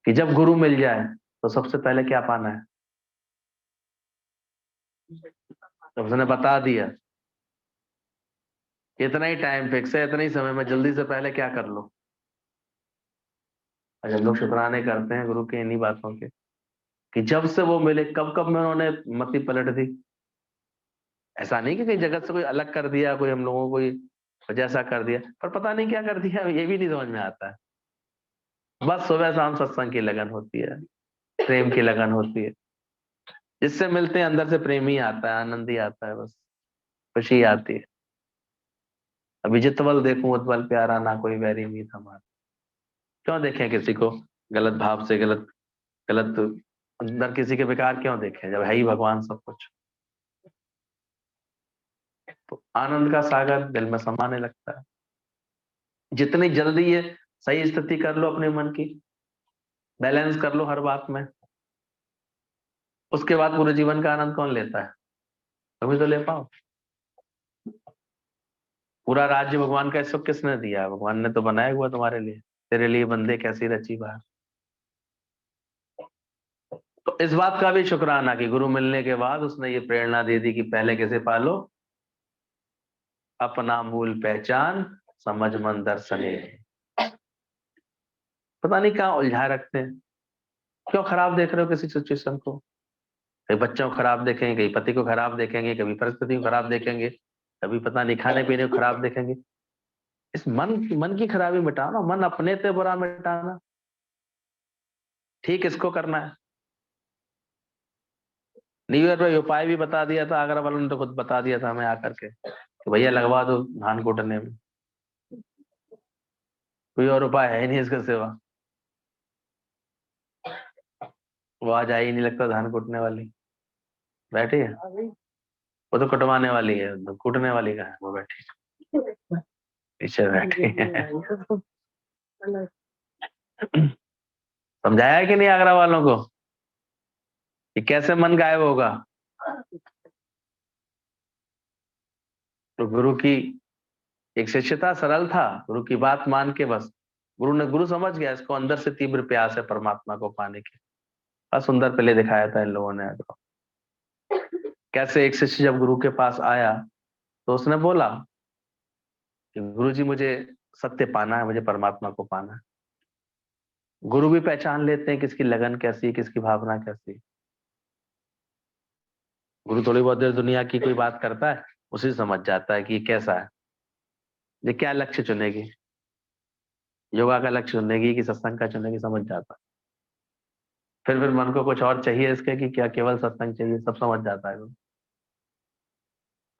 कि जब गुरु मिल जाए तो सबसे पहले क्या पाना है। तो उसने बता दिया कि इतना ही टाइम फिक्स है, इतना ही समय में, जल्दी से पहले क्या कर लो। और जब लोग शुक्राने करते हैं गुरु के इन्हीं बातों के, कि जब से वो मिले, कब कब में उन्होंने मति पलट दी। ऐसा नहीं कि कहीं जगत से कोई अलग कर दिया, कोई हम लोगों को कोई जैसा कर दिया, पर पता नहीं क्या कर दिया, ये भी नहीं समझ में आता है। बस सुबह शाम सत्संग की लगन होती है, प्रेम की लगन होती है, जिससे मिलते हैं अंदर से प्रेम ही आता है, आनंद ही आता है, बस खुशी आती है। अभी जितवल देखूं उतवल प्यारा, ना कोई वैरी मीत हमारा। क्यों देखें किसी को गलत भाव से, गलत गलत अंदर किसी के बेकार क्यों देखें, जब है ही भगवान सब कुछ। तो आनंद का सागर दिल में समाने लगता है। जितनी जल्दी ये सही स्थिति कर लो अपने मन की, बैलेंस कर लो हर बात में, उसके बाद पूरे जीवन का आनंद कौन लेता है? कभी तो ले पाओ। पूरा राज्य भगवान का इस वक्त किसने दिया? भगवान ने तो बनाया हुआ तुम्हारे लिए, तेरे लिए बंदे कैसी रची बात। तो इस बात का भी शुक्राना कि गुरु मिलने के बाद उसने ये प्रेरणा दे दी कि पहले कैसे पालो, अपना मूल पहचान, समझ मन दर्शने। पता नहीं कहाँ उलझा रखते हैं, क्यों खराब देख रहे हो किसी सिचुएशन को? कहीं बच्चों को खराब देखेंगे, कहीं पति को खराब देखेंगे, कभी परिस्थिति को खराब देखेंगे, कभी पता नहीं खाने पीने को खराब देखेंगे। इस मन की खराबी मिटाना, मन अपने से बुरा मिटाना, ठीक इसको करना है। न्यू ईयर में उपाय भी बता दिया था, आगरा वालों ने तो खुद बता दिया था हमें आकर के कि भैया लगवा दो धान कूटने में, कोई और उपाय है ही नहीं इसके सिवा। वो आज आई ही नहीं लगता धान कूटने वाली, बैठी है वो तो कटवाने वाली है, तो कूटने वाली का है, वो बैठी पीछे बैठी है। समझाया कि नहीं आगरा वालों को कि कैसे मन गायब होगा? तो गुरु की एक शिष्यता सरल था, गुरु की बात मान के बस, गुरु समझ गया इसको अंदर से तीव्र प्यास है परमात्मा को पाने की। बड़ा सुंदर पहले दिखाया था इन लोगों ने। कैसे एक शिष्य जब गुरु के पास आया तो उसने बोला कि गुरु जी मुझे सत्य पाना है, मुझे परमात्मा को पाना है। गुरु भी पहचान लेते हैं किसकी लगन कैसी है, किसकी भावना कैसी है। गुरु थोड़ी बहुत देर दुनिया की कोई बात करता है, उसी से समझ जाता है कि ये कैसा है, ये क्या लक्ष्य चुनेगी, योगा का लक्ष्य चुनेगी कि सत्संग का चुनेगी, समझ जाता है। फिर मन को कुछ और चाहिए इसके कि क्या केवल सत्संग चाहिए, सब समझ जाता है गुरु।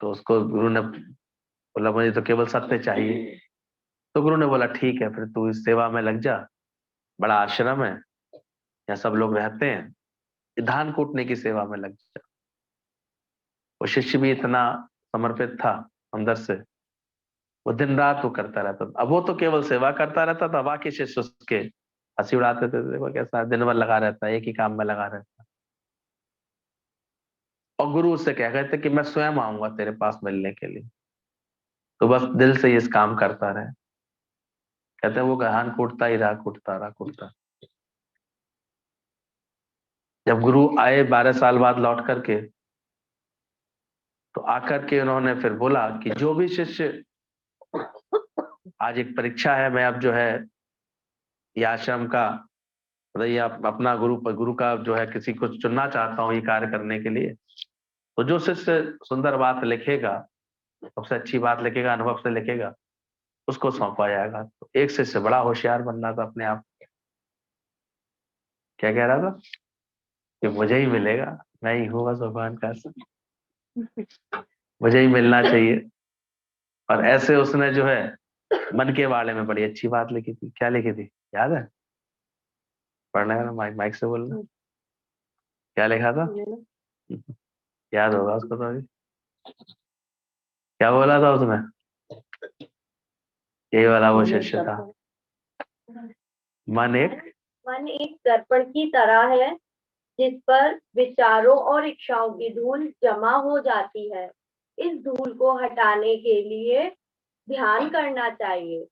तो उसको गुरु ने बोला मुझे तो केवल सत्य चाहिए। तो गुरु ने बोला ठीक है, फिर तू इस सेवा में लग जा, बड़ा आश्रम है, यहाँ सब लोग रहते हैं, धान कूटने की सेवा में लग जा। वो शिष्य भी इतना समर्पित था अंदर से, वो दिन रात वो करता रहता था। अब वो तो केवल सेवा करता रहता था, बाकी शिष्य उसके हंसी उड़ाते थे, देखो कैसा दिन भर लगा रहता है, एक ही काम में लगा रहता है। और गुरु उससे कह गए थे कि मैं स्वयं आऊंगा तेरे पास मिलने के लिए, तो बस दिल से इस काम करता रहे। कहते हैं वो धान कूटता ही रहा, कूटता रहा, कूटता। जब गुरु आए 12 साल बाद लौट करके, तो आकर के उन्होंने फिर बोला कि जो भी शिष्य, आज एक परीक्षा है, मैं अब जो है ये आश्रम का, मतलब ये अपना गुरु का जो है किसी को चुनना चाहता हूँ ये कार्य करने के लिए। तो जो शिष्य सुंदर बात लिखेगा, सबसे अच्छी बात लिखेगा, अनुभव से लिखेगा, उसको सौंपा जाएगा। तो एक शिष्य बड़ा होशियार बन रहा था अपने आप, क्या कह रहा था कि मुझे ही मिलेगा, मैं ही हूँ बस भगवान का, मुझे ही मिलना चाहिए। और ऐसे उसने जो है मन के बारे में बड़ी अच्छी बात लिखी थी। क्या लिखी थी याद है? पढ़ना है ना, माइक माइक से बोलना। क्या लिखा था? याद होगा उसको तो अभी। क्या बोला था उसने? यही वाला वो शिष्य था, मन एक दर्पण की तरह है जिस पर विचारों और इच्छाओं की धूल जमा हो जाती है। इस धूल को हटाने के लिए ध्यान करना चाहिए।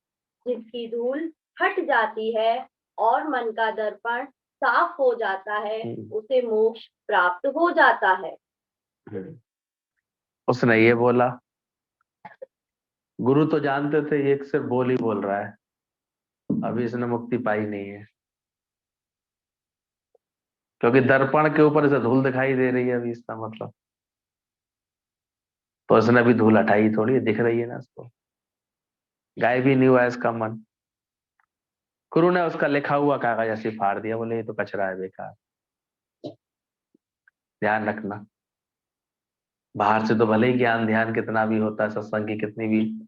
जिसकी धूल हट जाती है और मन का दर्पण साफ हो जाता है, उसे मोक्ष प्राप्त हो जाता है। उसने ये बोला। गुरु तो जानते थे ये सिर्फ बोल ही बोल रहा है, अभी इसने मुक्ति पाई नहीं है, क्योंकि दर्पण के ऊपर इसे धूल दिखाई दे रही है अभी, इसका मतलब तो इसने अभी धूल हटाई थोड़ी, दिख रही है ना इसको, गायब ही नहीं हुआ इसका मन। गुरु ने उसका लिखा हुआ कागज ऐसे फाड़ दिया, बोले ये तो कचरा है, बेकार, ध्यान रखना। बाहर से तो भले ही ज्ञान ध्यान कितना भी होता है, सत्संग की कितनी भी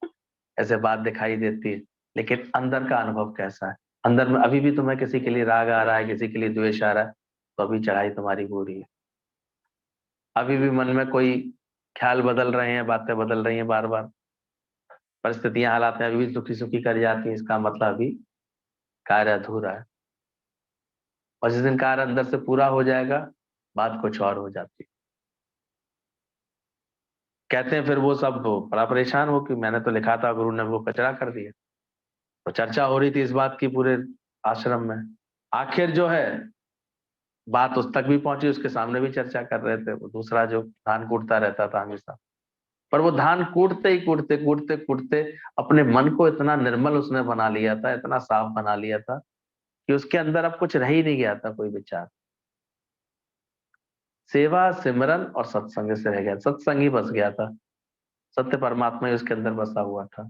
ऐसे बात दिखाई देती है, लेकिन अंदर का अनुभव कैसा है? अंदर में अभी भी तुम्हें किसी के लिए राग आ रहा है, किसी के लिए द्वेष आ रहा है, तो अभी चढ़ाई तुम्हारी पूरी है। अभी भी मन में कोई ख्याल बदल रहे हैं, बातें बदल रही हैं, बार बार परिस्थितियां हालात में अभी भी दुखी सुखी कर जाती है, इसका मतलब अभी कार्य अधूरा है। और जिस दिन कार्य अंदर से पूरा हो जाएगा, बात कुछ और हो जाती है। कहते हैं फिर वो सब बड़ा परेशान हो कि मैंने तो लिखा था, गुरु ने वो कचरा कर दिया। तो चर्चा हो रही थी इस बात की पूरे आश्रम में। आखिर जो है बात उस तक भी पहुंची, उसके सामने भी चर्चा कर रहे थे, वो दूसरा जो धान कूटता रहता था हमेशा। पर वो धान कूटते ही कूटते कूटते कूटते अपने मन को इतना निर्मल उसने बना लिया था, इतना साफ बना लिया था कि उसके अंदर अब कुछ रह ही नहीं गया था, कोई विचार। सेवा सिमरन और सत्संग से रह गया, सत्संग ही बस गया था, सत्य परमात्मा ही उसके अंदर बसा हुआ था।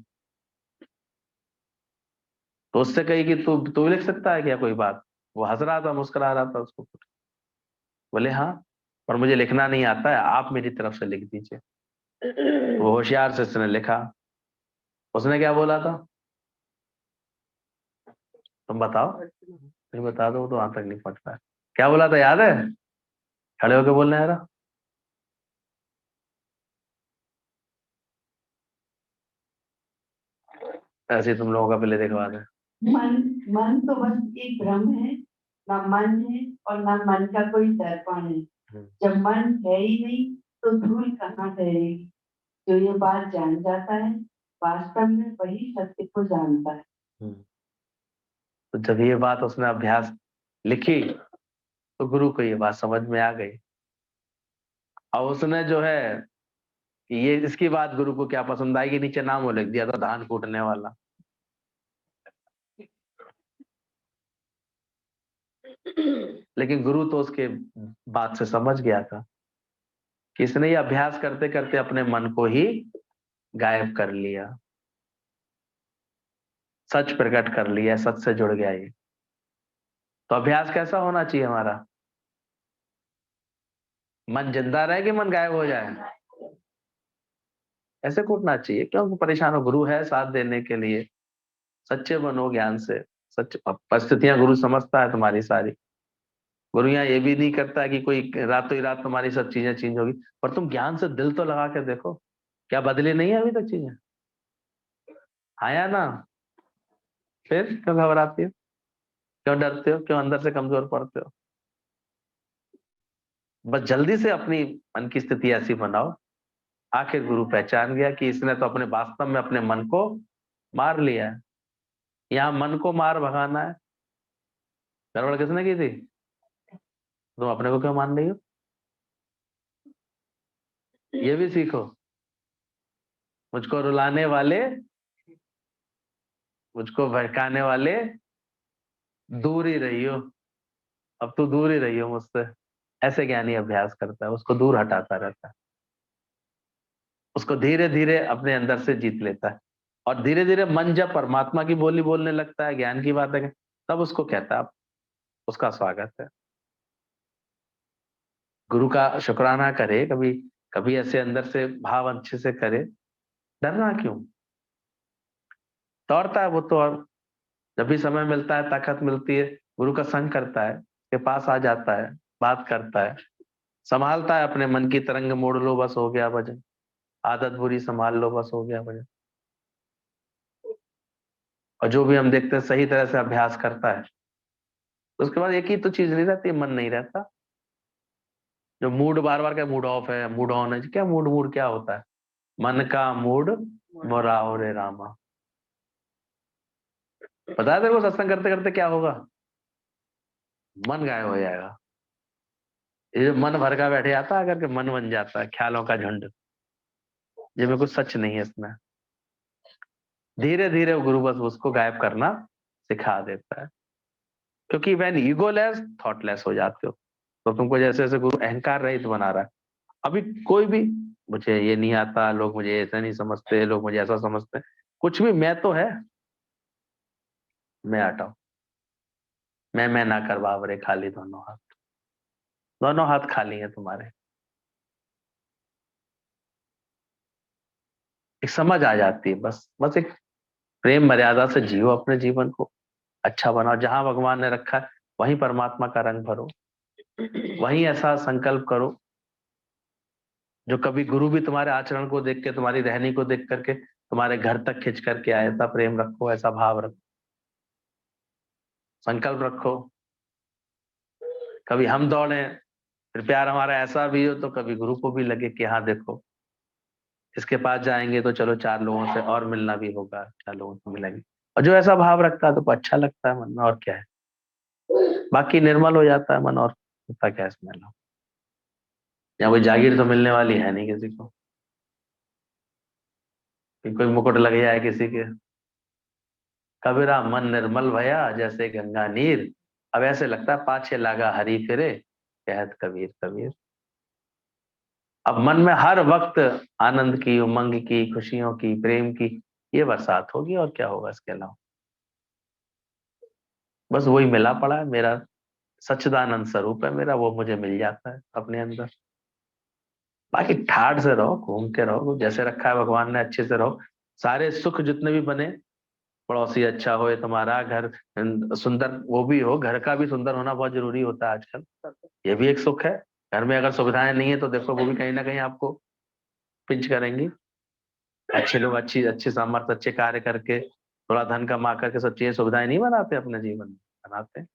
तो उससे कही कि तू लिख सकता है क्या कोई बात? वो हंस रहा था, मुस्कुरा रहा था उसको। बोले हाँ, पर मुझे लिखना नहीं आता है, आप मेरी तरफ से लिख दीजिए। वो होशियार से उसने लिखा। उसने क्या बोला था तुम बताओ, फिर बता दो, तो वहां तक नहीं पहुंच पाया। क्या बोला था याद है? खड़े होके बोलना है यार। ऐसे ही तुम लोगों का पहले देखवा दे। मन मन तो बस एक भ्रम है, ना मन है और ना मन का कोई दर्पण है। जब मन है ही नहीं तो धूल कहाँ ठहरेगी। जो ये बात जान जाता है वास्तव में वही सत्य को जानता है। तो जब ये बात उसने अभ्यास लिखी, तो गुरु को ये बात समझ में आ गई। और उसने जो है ये इसकी बात गुरु को क्या पसंद आई कि नीचे नाम वो लिख दिया था, धान कूटने वाला। लेकिन गुरु तो उसके बात से समझ गया था कि इसने ये अभ्यास करते करते अपने मन को ही गायब कर लिया, सच प्रकट कर लिया, सच से जुड़ गया ये। तो अभ्यास कैसा होना चाहिए हमारा? मन जिंदा रहे कि मन गायब हो जाए? ऐसे कूटना चाहिए, क्यों परेशान हो? गुरु है साथ देने के लिए, सच्चे बनो ज्ञान से। सच परिस्थितियां गुरु समझता है तुम्हारी सारी। गुरु यहाँ ये भी नहीं करता है कि कोई रातों ही रात तुम्हारी सब चीजें चेंज होगी, पर तुम ज्ञान से दिल तो लगा के देखो, क्या बदली नहीं है अभी तक चीजें? आया ना? फिर क्यों घबराती हो, क्यों डरते हो, क्यों अंदर से कमजोर पड़ते हो? बस जल्दी से अपनी मन की स्थिति ऐसी बनाओ, आखिर गुरु पहचान गया कि इसने तो अपने वास्तव में अपने मन को मार लिया है। यहाँ मन को मार भगाना है। गड़बड़ किसने की थी? तुम अपने को क्यों मान रही हो? ये भी सीखो। मुझको रुलाने वाले, मुझको भड़काने वाले दूर ही रहियो। अब तो दूर ही रहियो मुझसे। ऐसे ज्ञानी अभ्यास करता है, उसको दूर हटाता रहता है, उसको धीरे धीरे अपने अंदर से जीत लेता है। और धीरे धीरे मन जब परमात्मा की बोली बोलने लगता है, ज्ञान की बातें, तब उसको कहता है उसका स्वागत है। गुरु का शुक्राना करे, कभी कभी ऐसे अंदर से भाव अच्छे से करे। डरना क्यों? दौड़ता है वो तो, और जब भी समय मिलता है, ताकत मिलती है, गुरु का संग करता है, के पास आ जाता है, बात करता है, संभालता है अपने मन की तरंग, मोड़ लो बस हो गया भजन, आदत बुरी संभाल लो बस हो गया भजन। और जो भी हम देखते हैं सही तरह से अभ्यास करता है, तो उसके बाद एक ही तो चीज नहीं रहती, मन नहीं रहता। जो मूड बार बार का मूड ऑफ है, मूड ऑन है, क्या मूड मूड क्या होता है? मन का मूड मोराओ रे रामा। पता है तेरे को सत्संग करते करते क्या होगा? मन गायब हो जाएगा। ये जो मन भर का बैठे आता है करके मन बन जाता है, ख्यालों का झुंड, जिसमें कुछ सच नहीं है इसमें। धीरे धीरे गुरु बस उसको गायब करना सिखा देता है, क्योंकि वैन ईगोलेस थॉटलेस हो जाते हो, तो तुमको जैसे जैसे गुरु अहंकार रहित बना रहा है। अभी कोई भी, मुझे ये नहीं आता, लोग मुझे ऐसा नहीं समझते, लोग मुझे ऐसा समझते, कुछ भी मैं तो है, मैं हटाओ। मैं ना कर बाबरे, खाली दोनों हाथ, दोनों हाथ खाली है तुम्हारे। एक समझ आ जाती है, बस बस एक प्रेम मर्यादा से जियो अपने जीवन को, अच्छा बनाओ। जहां भगवान ने रखा है वहीं परमात्मा का रंग भरो, वहीं ऐसा संकल्प करो जो कभी गुरु भी तुम्हारे आचरण को देख के, तुम्हारी रहनी को देख करके तुम्हारे घर तक खिंच करके आए। ऐसा प्रेम रखो, ऐसा भाव रखो, संकल्प रखो। कभी हम दौड़े, फिर प्यार हमारा ऐसा भी हो तो कभी गुरु को भी लगे कि हाँ देखो, इसके पास जाएंगे तो चलो 4 लोगों से और मिलना भी होगा, 4 लोगों से मिलेंगे। और जो ऐसा भाव रखता है तो अच्छा लगता है मन में, और क्या है। बाकी निर्मल हो जाता है मन, और होता क्या है इसमें। यहाँ कोई जागीर तो मिलने वाली है नहीं किसी को, कि कोई मुकुट लग जाए किसी के। कबीरा मन निर्मल भया जैसे गंगा नीर, अब ऐसे लगता है पाछे लागा हरी फिरे, कहत कबीर कबीर। अब मन में हर वक्त आनंद की, उमंग की, खुशियों की, प्रेम की ये बरसात होगी, और क्या होगा इसके अलावा। बस वही मिला पड़ा है, मेरा सच्चिदानंद स्वरूप है मेरा, वो मुझे मिल जाता है अपने अंदर। बाकी ठाठ से रहो, घूम के रहो, जैसे रखा है भगवान ने अच्छे से रहो। सारे सुख जितने भी बने, पड़ोसी अच्छा हो, तुम्हारा घर सुंदर वो भी हो, घर का भी सुंदर होना बहुत जरूरी होता है आजकल। ये भी एक सुख है। घर में अगर सुविधाएं नहीं है तो देखो वो भी कहीं ना कहीं आपको पिंच करेंगी। अच्छे लोग अच्छी अच्छी सामर्थ्य, अच्छे कार्य करके, थोड़ा धन कमा करके सब चीजें सुविधाएं नहीं बनाते अपने जीवन में? बनाते हैं।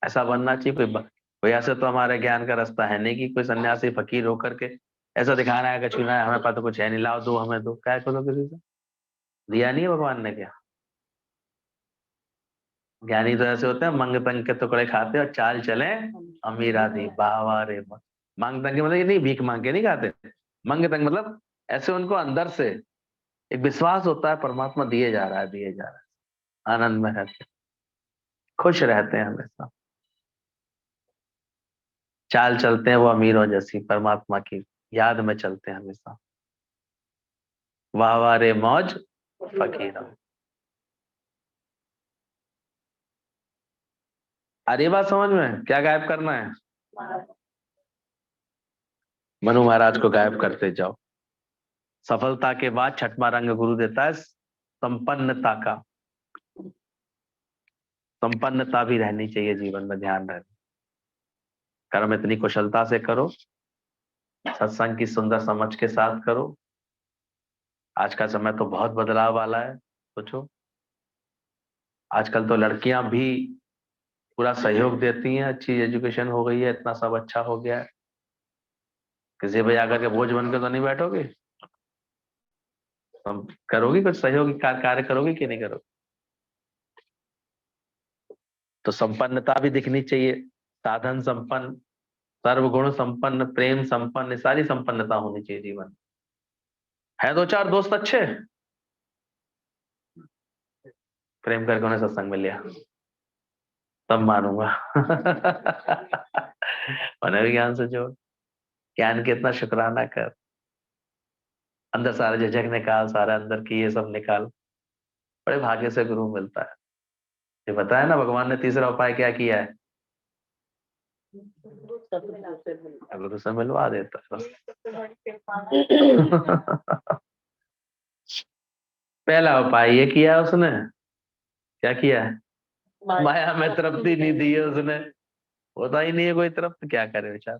ऐसा बनना चाहिए। कोई ऐसे तो हमारे ज्ञान का रास्ता है नहीं कि कोई सन्यासी फकीर होकर के ऐसा दिखाना है कि छूना है, हमें पता कुछ है नहीं, लाओ दो हमें दो, क्या करो किसी से? दिया नहीं है भगवान ने क्या? ज्ञानी तो ऐसे होते हैं, मंग तंग के टुकड़े खाते और चाल चले अमीर आदि, बाबा रे वाह। मांग तंग के मतलब ये नहीं, भीख मांग के नहीं खाते। मंग तंग मतलब ऐसे उनको अंदर से एक विश्वास होता है, परमात्मा दिए जा रहा है, दिए जा रहा है, आनंद में रहते हैं, खुश रहते हैं हमेशा। चाल चलते हैं वो अमीरों जैसी, परमात्मा की याद में चलते हैं हमेशा। वाह वाह रे मौज फकीरा। अरे बात समझ में क्या गायब करना है? मनु महाराज को गायब करते जाओ। सफलता के बाद छठवां रंग गुरु देता है संपन्नता का। संपन्नता भी रहनी चाहिए जीवन में, ध्यान रहे। कर्म इतनी कुशलता से करो, सत्संग की सुंदर समझ के साथ करो। आज का समय तो बहुत बदलाव वाला है। सोचो, आजकल तो लड़कियां भी पूरा सहयोग देती हैं, अच्छी एजुकेशन हो गई है, इतना सब अच्छा हो गया है। किसी पे आकर के बोझ बन के तो नहीं बैठोगे, तुम करोगी कुछ सहयोगी कार्य करोगी कि नहीं करोगी। तो संपन्नता भी दिखनी चाहिए, साधन संपन्न, सर्वगुण संपन्न, प्रेम संपन्न, सारी संपन्नता होनी चाहिए जीवन। है दो चार दोस्त अच्छे, प्रेम करके उन्हें सत्संग में लिया, तब मानूंगा। उन्हें भी ज्ञान से जोड़, ज्ञान के इतना शुक्राना कर, अंदर सारे झिझक निकाल, सारा अंदर की ये सब निकाल। बड़े भाग्य से गुरु मिलता है। ये बताया ना भगवान ने तीसरा उपाय क्या किया है, गुरु से मिलवा देता है बस। पहला उपाय ये किया उसने, क्या किया है, माया में तृप्ति नहीं दी है उसने। होता ही नहीं है कोई तृप्त, क्या करे बेचारा।